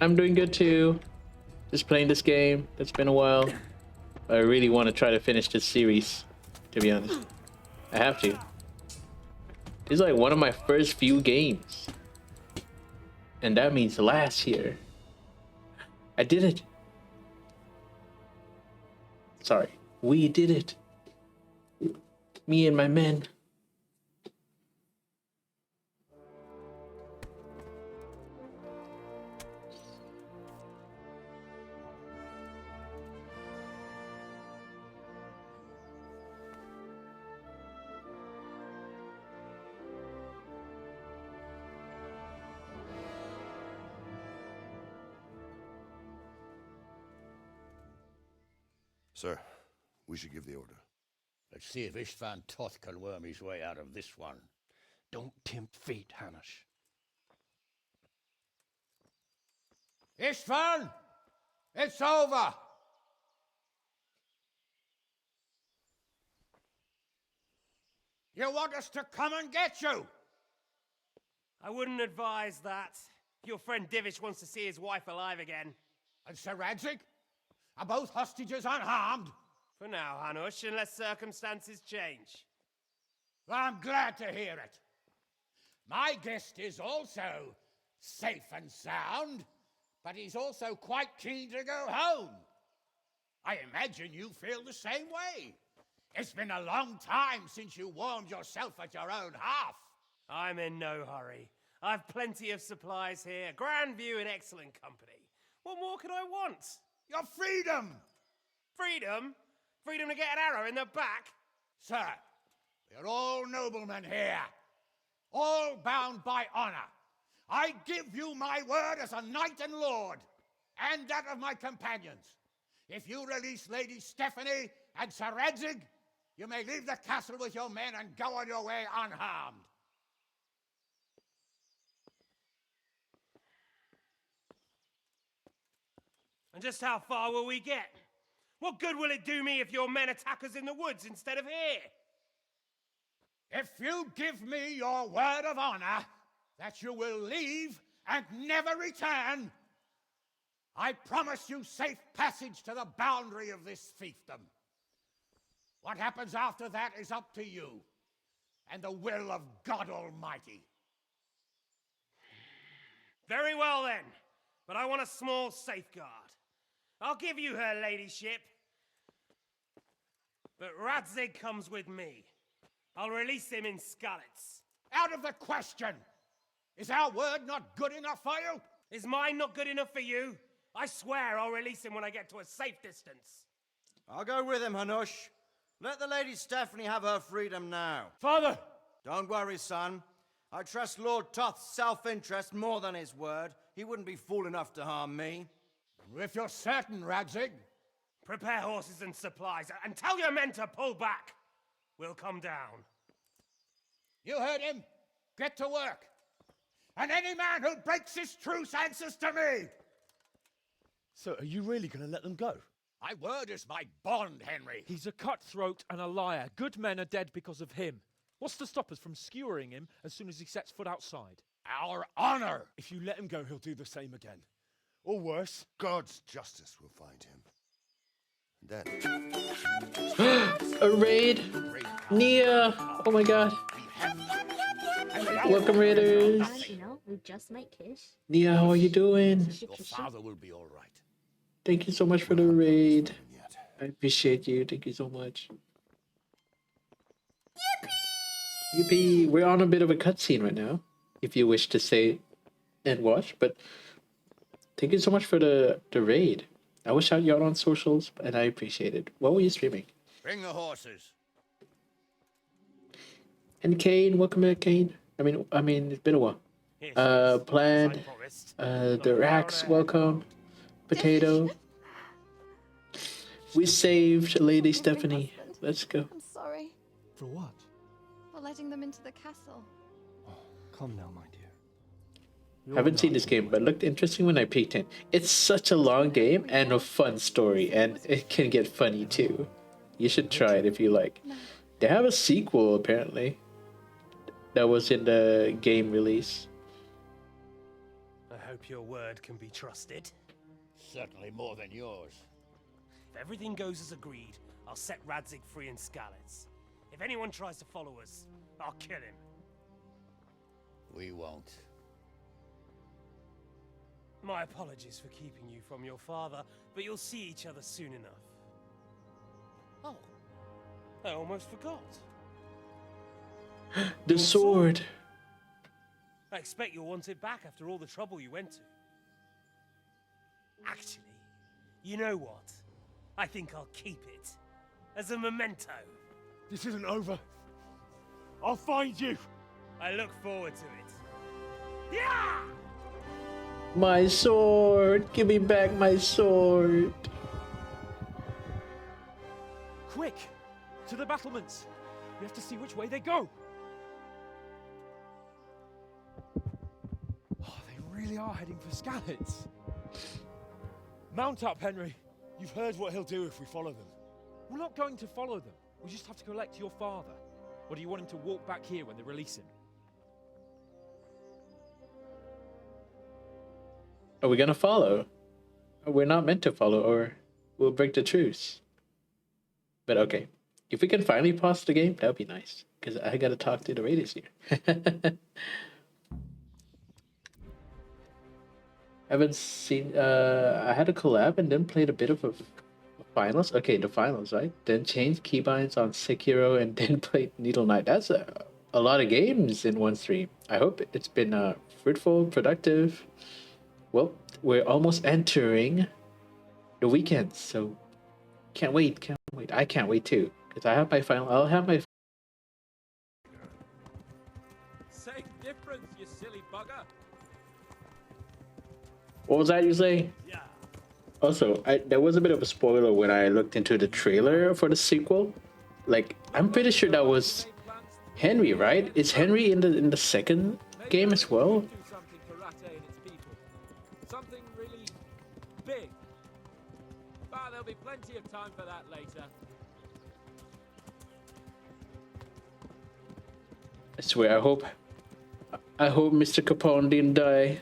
I'm doing good too. Just playing this game. It's been a while. I really want to try to finish this series, to be honest. I have to. This is like one of my first few games. And that means last year. I did it. Sorry. We did it. Me and my men. Sir, we should give the order. Let's see if Istvan Toth can worm his way out of this one. Don't tempt fate, Hanush. Istvan! It's over! You want us to come and get you? I wouldn't advise that. Your friend Divish wants to see his wife alive again. And Sir Radzig? Are both hostages unharmed? For now, Hanush, unless circumstances change. I'm glad to hear it. My guest is also safe and sound, but he's also quite keen to go home. I imagine you feel the same way. It's been a long time since you warmed yourself at your own hearth. I'm in no hurry. I've plenty of supplies here, grand view and excellent company. What more could I want? Your freedom! Freedom? Freedom to get an arrow in the back? Sir, we're all noblemen here, all bound by honor. I give you my word as a knight and lord, and that of my companions. If you release Lady Stephanie and Sir Radzig, you may leave the castle with your men and go on your way unharmed. And just how far will we get? What good will it do me if your men attack us in the woods instead of here? If you give me your word of honor that you will leave and never return, I promise you safe passage to the boundary of this fiefdom. What happens after that is up to you and the will of God Almighty. Very well then, but I want a small safeguard. I'll give you her ladyship, but Radzig comes with me. I'll release him in Skalitz. Out of the question! Is our word not good enough for you? Is mine not good enough for you? I swear I'll release him when I get to a safe distance. I'll go with him, Hanush. Let the Lady Stephanie have her freedom now. Father! Don't worry, son. I trust Lord Toth's self-interest more than his word. He wouldn't be fool enough to harm me. If you're certain, Radzig. Prepare horses and supplies, and tell your men to pull back. We'll come down. You heard him. Get to work. And any man who breaks his truce answers to me. So, are you really going to let them go? My word is my bond, Henry. He's a cutthroat and a liar. Good men are dead because of him. What's to stop us from skewering him as soon as he sets foot outside? Our honor! If you let him go, he'll do the same again. Or worse. God's justice will find him. And then... A raid! Nia! Oh my god. Welcome, raiders! You know, we just made Kish. Nia, how are you doing? Your father will be all right. Thank you so much for the raid. I appreciate you. Thank you so much. Yippee! We're on a bit of a cutscene right now, if you wish to say and watch, but Thank you so much for the raid. I will shout you out on socials, and I appreciate it. What were you streaming? Bring the horses. And Kane, welcome back, Kane. I mean, it's been a while. Plan, the Rax, welcome. Potato. We saved Lady Stephanie. Let's go. I'm sorry For what? for letting them into the castle. Come now, my dear. Haven't seen this game, but looked interesting when I peeked in. It's such a long game and a fun story, and it can get funny too. You should try it if you like. They have a sequel apparently. That was in the game release. I hope your word can be trusted. Certainly more than yours. If everything goes as agreed, I'll set Radzig free in Skalitz. If anyone tries to follow us, I'll kill him. We won't. My apologies for keeping you from your father, but you'll see each other soon enough. Oh, I almost forgot. The sword. I expect you'll want it back after all the trouble you went to. Actually, you know what? I think I'll keep it. As a memento. This isn't over. I'll find you. I look forward to it. Yeah! My sword! Give me back my sword! Quick! To the battlements! We have to see which way they go! Oh, they really are heading for Skalitz. Mount up, Henry. You've heard what he'll do if we follow them. We're not going to follow them. We just have to collect your father. Or do you want him to walk back here when they release him? Are we gonna follow? We're not meant to follow, or we'll break the truce. But okay, if we can finally pause the game, that would be nice. Because I gotta talk to the raiders here. Haven't seen. I had a collab and then played a bit of a finals. Okay, the finals, right? Then changed keybinds on Sekiro and then played Needle Knight. That's a lot of games in one stream. I hope it's been fruitful, productive. Well, we're almost entering the weekend, so can't wait, can't wait. I can't wait too, because I have my final. I'll have my. Same difference, you silly bugger. What was that you say? Yeah. Also, there was a bit of a spoiler when I looked into the trailer for the sequel. Like, I'm pretty sure that was Henry, right? Is Henry in the second game as well? Something really big. But there'll be plenty of time for that later. I swear, I hope Mr. Capone didn't die.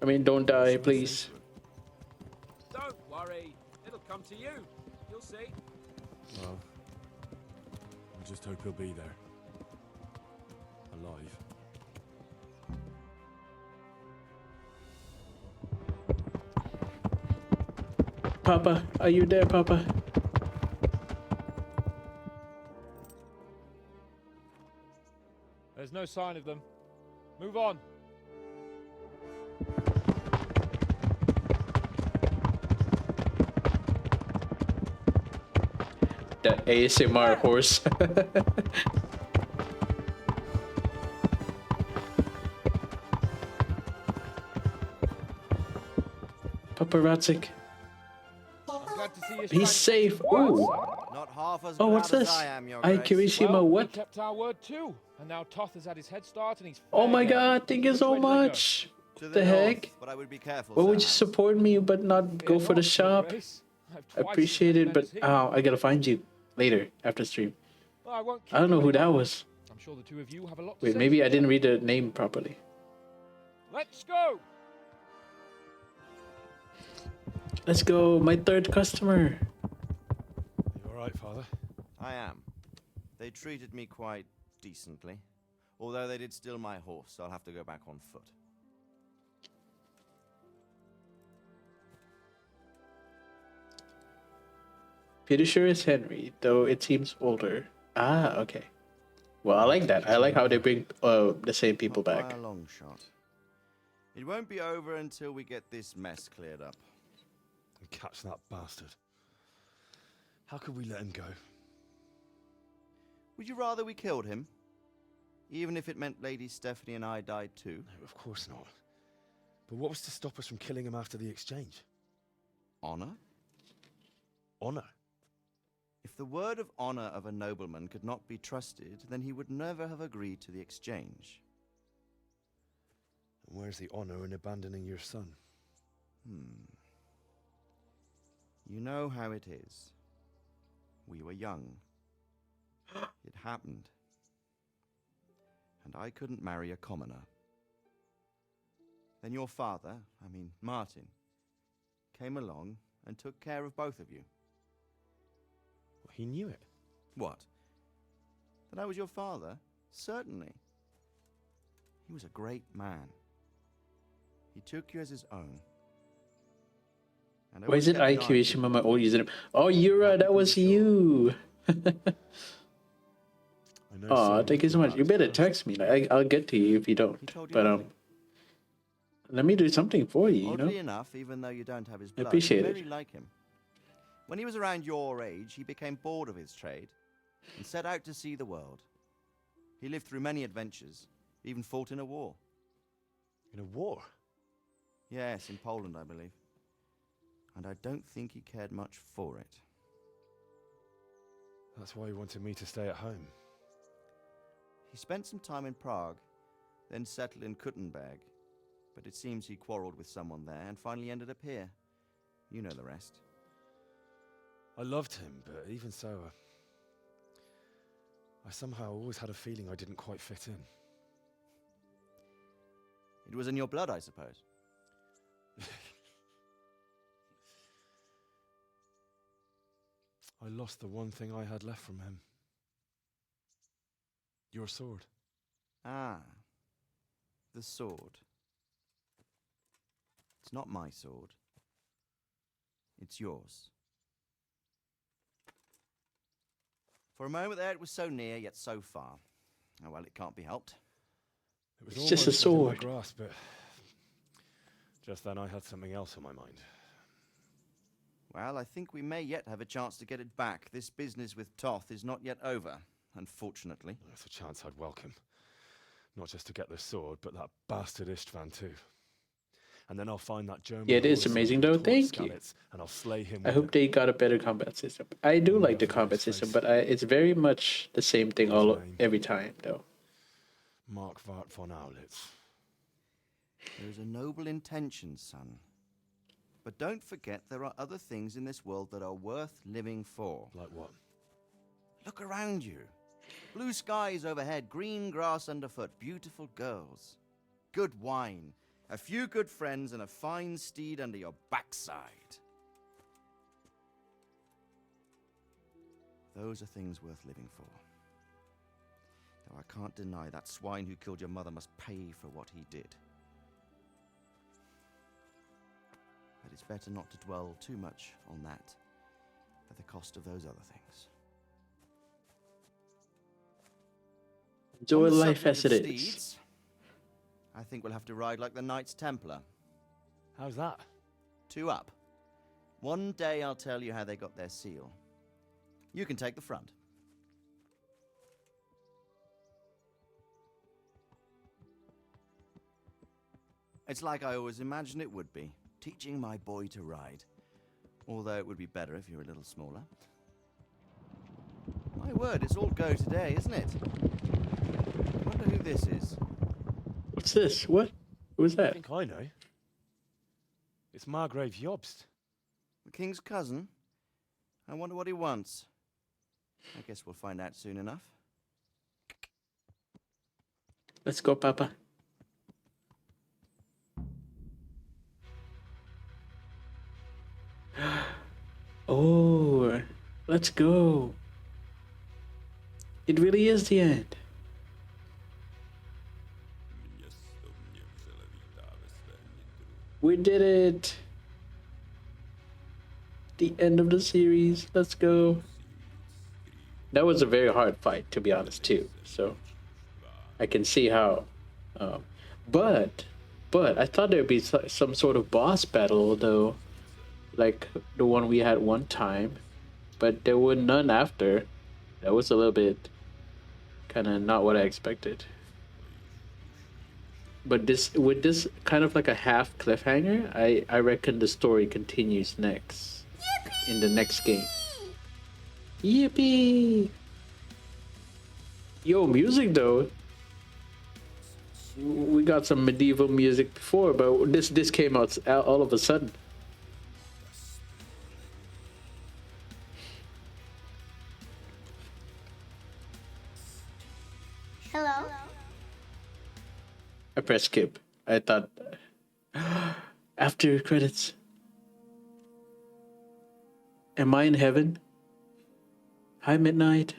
I mean, don't die, please. Don't worry, it'll come to you. You'll see. Well, I just hope he'll be there. Alive. Papa, are you there, Papa? There's no sign of them. Move on. The ASMR horse. Paparazzi. He's safe. Ooh. Not half as Oh, glad what's as this? I am, Your I Grace. Kirishima, what? We kept our word too, and now Toth has had his head start and he's. Oh my fair god, thank you Which so way do they go? much. To The north, heck? but I would be careful. Why would you Sir. support me but not go for the shop? I appreciate it, but I gotta find you later after stream. Well, I won't keep I don't know you who any that longer. was. I'm sure the two of you have a lot to Wait, say maybe to I each didn't other. read the name properly. Let's go. Let's go, my third customer. You alright, Father? I am. They treated me quite decently. Although they did steal my horse, so I'll have to go back on foot. Pretty sure it's Henry, though it seems older. Ah, okay. Well, I like that. I like how they bring the same people Not back. by a long shot. It won't be over until we get this mess cleared up. And catch that bastard. How could we let him go? Would you rather we killed him? Even if it meant Lady Stephanie and I died too? No, of course not. But what was to stop us from killing him after the exchange? Honor? Honor? If the word of honor of a nobleman could not be trusted, then he would never have agreed to the exchange. And where's the honor in abandoning your son? You know how it is. We were young. It happened. And I couldn't marry a commoner. Then your father, Martin, came along and took care of both of you. Well, he knew it. What? That I was your father? Certainly. He was a great man. He took you as his own. And I Why is always it kept an eye on you. IQ my old username? Oh, you're right. That was you. Oh, thank you so much. You better text me. I'll get to you if you don't. But let me do something for you. You know. Oddly enough, even though you don't have his blood, appreciate you it. very like him. When he was around your age, he became bored of his trade and set out to see the world. He lived through many adventures, even fought in a war. In a war? Yes, in Poland, I believe. And I don't think he cared much for it. That's why he wanted me to stay at home. He spent some time in Prague, then settled in Kuttenberg. But it seems he quarreled with someone there and finally ended up here. You know the rest. I loved him, but even so, I somehow always had a feeling I didn't quite fit in. It was in your blood, I suppose. I lost the one thing I had left from him. Your sword. Ah, the sword. It's not my sword. It's yours. For a moment there, it was so near, yet so far. Oh, well, it can't be helped. It was It's just a almost within my sword. grasp, but just then I had something else on my mind. Well, I think we may yet have a chance to get it back. This business with Toth is not yet over, unfortunately. That's a chance I'd welcome. Not just to get the sword, but that bastard Istvan too. And then I'll find that German. Yeah, it is horse amazing with though. Torch Thank you. scallops, and I'll slay him. I with hope it. they got a better combat system. I do like the combat system, but it's very much the same thing every time though. Mark Vart von Aulitz. There is a noble intention, son. But don't forget there are other things in this world that are worth living for. Like what? Look around you. Blue skies overhead, green grass underfoot, beautiful girls. Good wine, a few good friends, and a fine steed under your backside. Those are things worth living for. Though I can't deny that swine who killed your mother must pay for what he did. But it's better not to dwell too much on that at the cost of those other things. Enjoy On the life as subject it of is. steeds, I think we'll have to ride like the Knights Templar. How's that? 2 up. One day I'll tell you how they got their seal. You can take the front. It's like I always imagined it would be, teaching my boy to ride. Although it would be better if you were a little smaller. My word, it's all go today, isn't it? I wonder who this is. What's this? What? Who's I that? think I know. It's Margrave Jobst. The king's cousin? I wonder what he wants. I guess we'll find out soon enough. Let's go, Papa. Oh, let's go. It really is the end. We did it. The end of the series. Let's go. That was a very hard fight, to be honest, too. So I can see how. But But I thought there'd be some sort of boss battle, though, like the one we had one time. But there were none after. That was a little bit kind of not what I expected. But this with this kind of like a half cliffhanger, I reckon the story continues next in the next game. Yippee! Yo, music though. We got some medieval music before, but this came out all of a sudden. Hello? I pressed skip. I thought after credits. Am I in heaven? Hi, Midnight.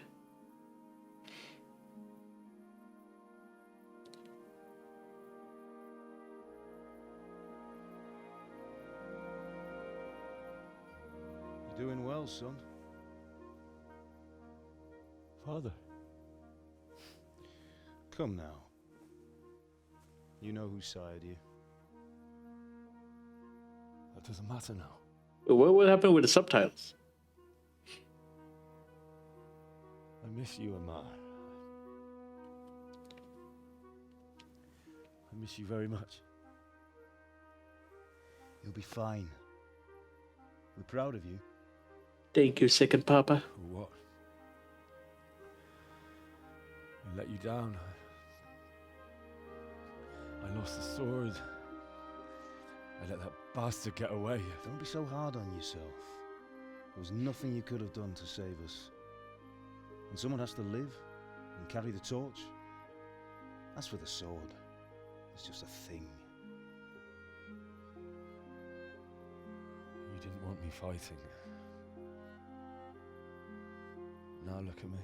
You're doing well, son. Father. Come now. You know who sired you. That doesn't matter now. What happened with the subtitles? I miss you, Amar. I miss you very much. You'll be fine. We're proud of you. Thank you, second Papa. What? I let you down. I lost the sword. I let that bastard get away. Don't be so hard on yourself. There was nothing you could have done to save us. And someone has to live and carry the torch. As for the sword, it's just a thing. You didn't want me fighting. Now look at me.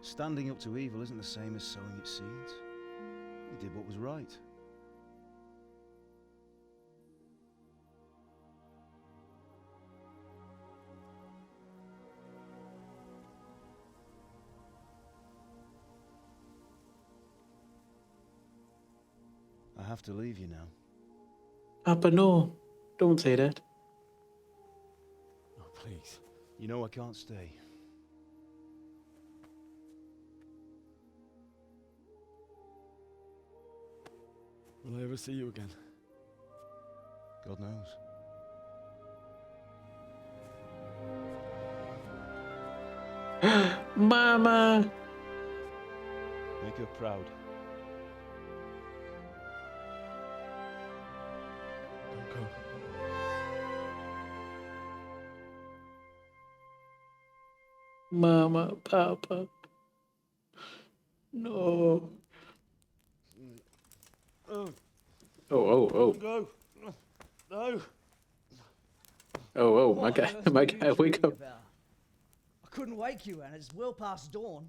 Standing up to evil isn't the same as sowing its seeds. You did what was right. I have to leave you now. Papa, no. Don't say that. Oh, please. You know I can't stay. Will I ever see you again? God knows. Mama! Make her proud. Don't go. Mama, Papa. No. Oh. Oh. Go. No. Oh, my guy, wake up. I couldn't wake you, and it's well past dawn.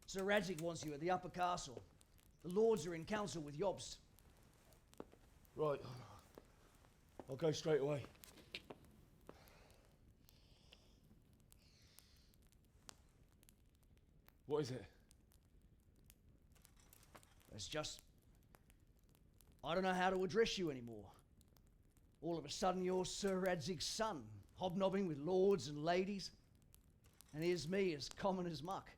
Sir Radzik wants you at the upper castle. The lords are in council with Jobst. Right. I'll go straight away. What is it? It's just... I don't know how to address you anymore. All of a sudden you're Sir Radzig's son, hobnobbing with lords and ladies. And here's me, as common as muck.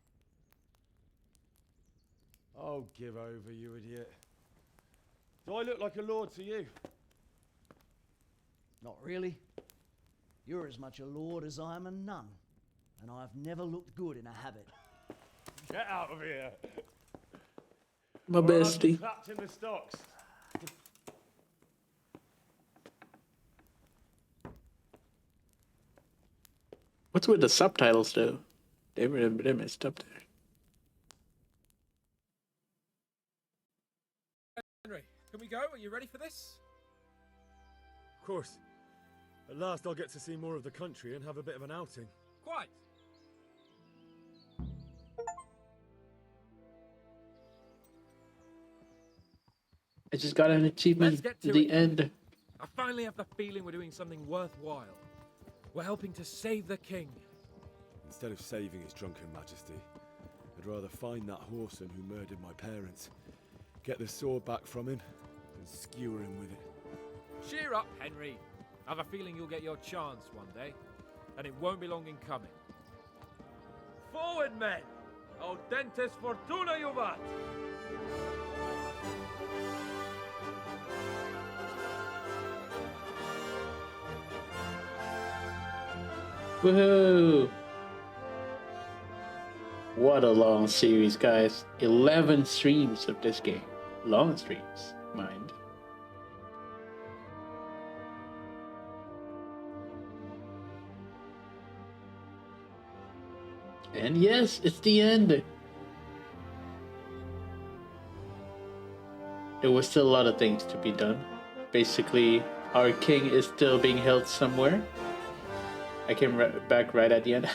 Oh, give over, you idiot. Do I look like a lord to you? Not really. You're as much a lord as I am a nun. And I've never looked good in a habit. Get out of here. My Or I'll bestie. be clapped in the stocks. What's with the subtitles, though? They messed up there. Henry, can we go? Are you ready for this? Of course. At last I'll get to see more of the country and have a bit of an outing. Quite. I just got an achievement Let's get at to the it. end. I finally have the feeling we're doing something worthwhile. We're helping to save the king. Instead of saving his drunken majesty, I'd rather find that whoreson who murdered my parents. Get the sword back from him and skewer him with it. Cheer up, Henry. I have a feeling you'll get your chance one day, and it won't be long in coming. Forward, men! Audentes fortuna juvat! Woohoo! What a long series, guys. 11 streams of this game. Long streams, mind. And yes, it's the end. There was still a lot of things to be done. Basically, our king is still being held somewhere. I came back right at the end.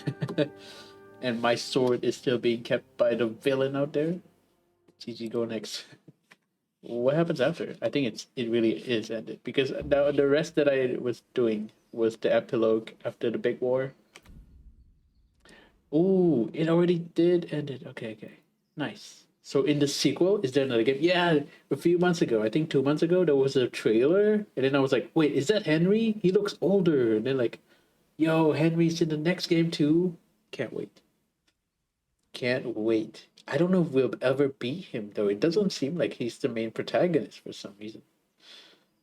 And my sword is still being kept by the villain out there. GG, go next. What happens after? I think it really is ended. Because now the rest that I was doing was the epilogue after the big war. Ooh, it already did end it. Okay. Nice. So in the sequel, is there another game? Yeah, a few months ago, I think 2 months ago, there was a trailer. And then I was like, wait, is that Henry? He looks older. And then like, yo, Henry's in the next game too. Can't wait. Can't wait. I don't know if we'll ever beat him though. It doesn't seem like he's the main protagonist for some reason.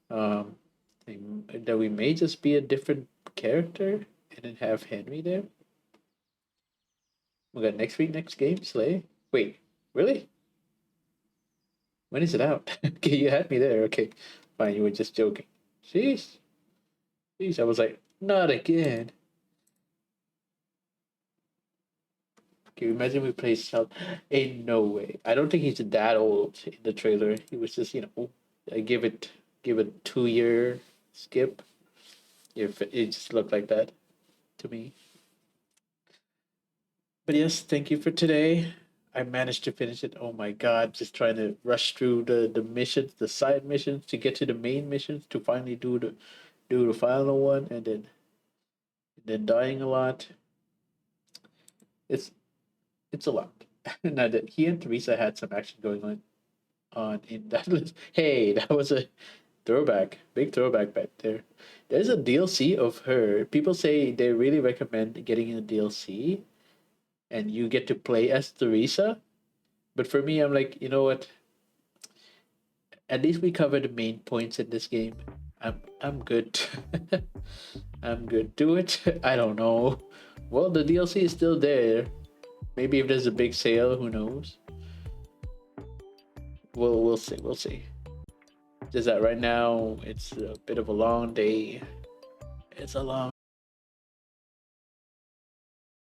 That we may just be a different character and then have Henry there. We got next week, next game, Slay. Wait, really? When is it out? Okay, you had me there. Okay, fine. You were just joking. Jeez. I was like, not again. Can you imagine we play South? Ain't no way. I don't think he's that old in the trailer. He was just, give it 2 year skip. If it just looked like that to me. But yes, thank you for today. I managed to finish it. Oh my god, just trying to rush through the missions, the side missions to get to the main missions to finally do the final one, and then dying a lot. It's a lot. Now that he and Teresa had some action going on in that list. Hey, that was a throwback, big throwback back there. There's a DLC of her. People say they really recommend getting a DLC, and you get to play as Teresa. But for me, I'm like, you know what? At least we covered the main points in this game. I'm good. I'm good. Do it. I don't know. Well, the DLC is still there. Maybe if there's a big sale, who knows? We'll see. We'll see. Just that right now, it's a bit of a long day. It's a long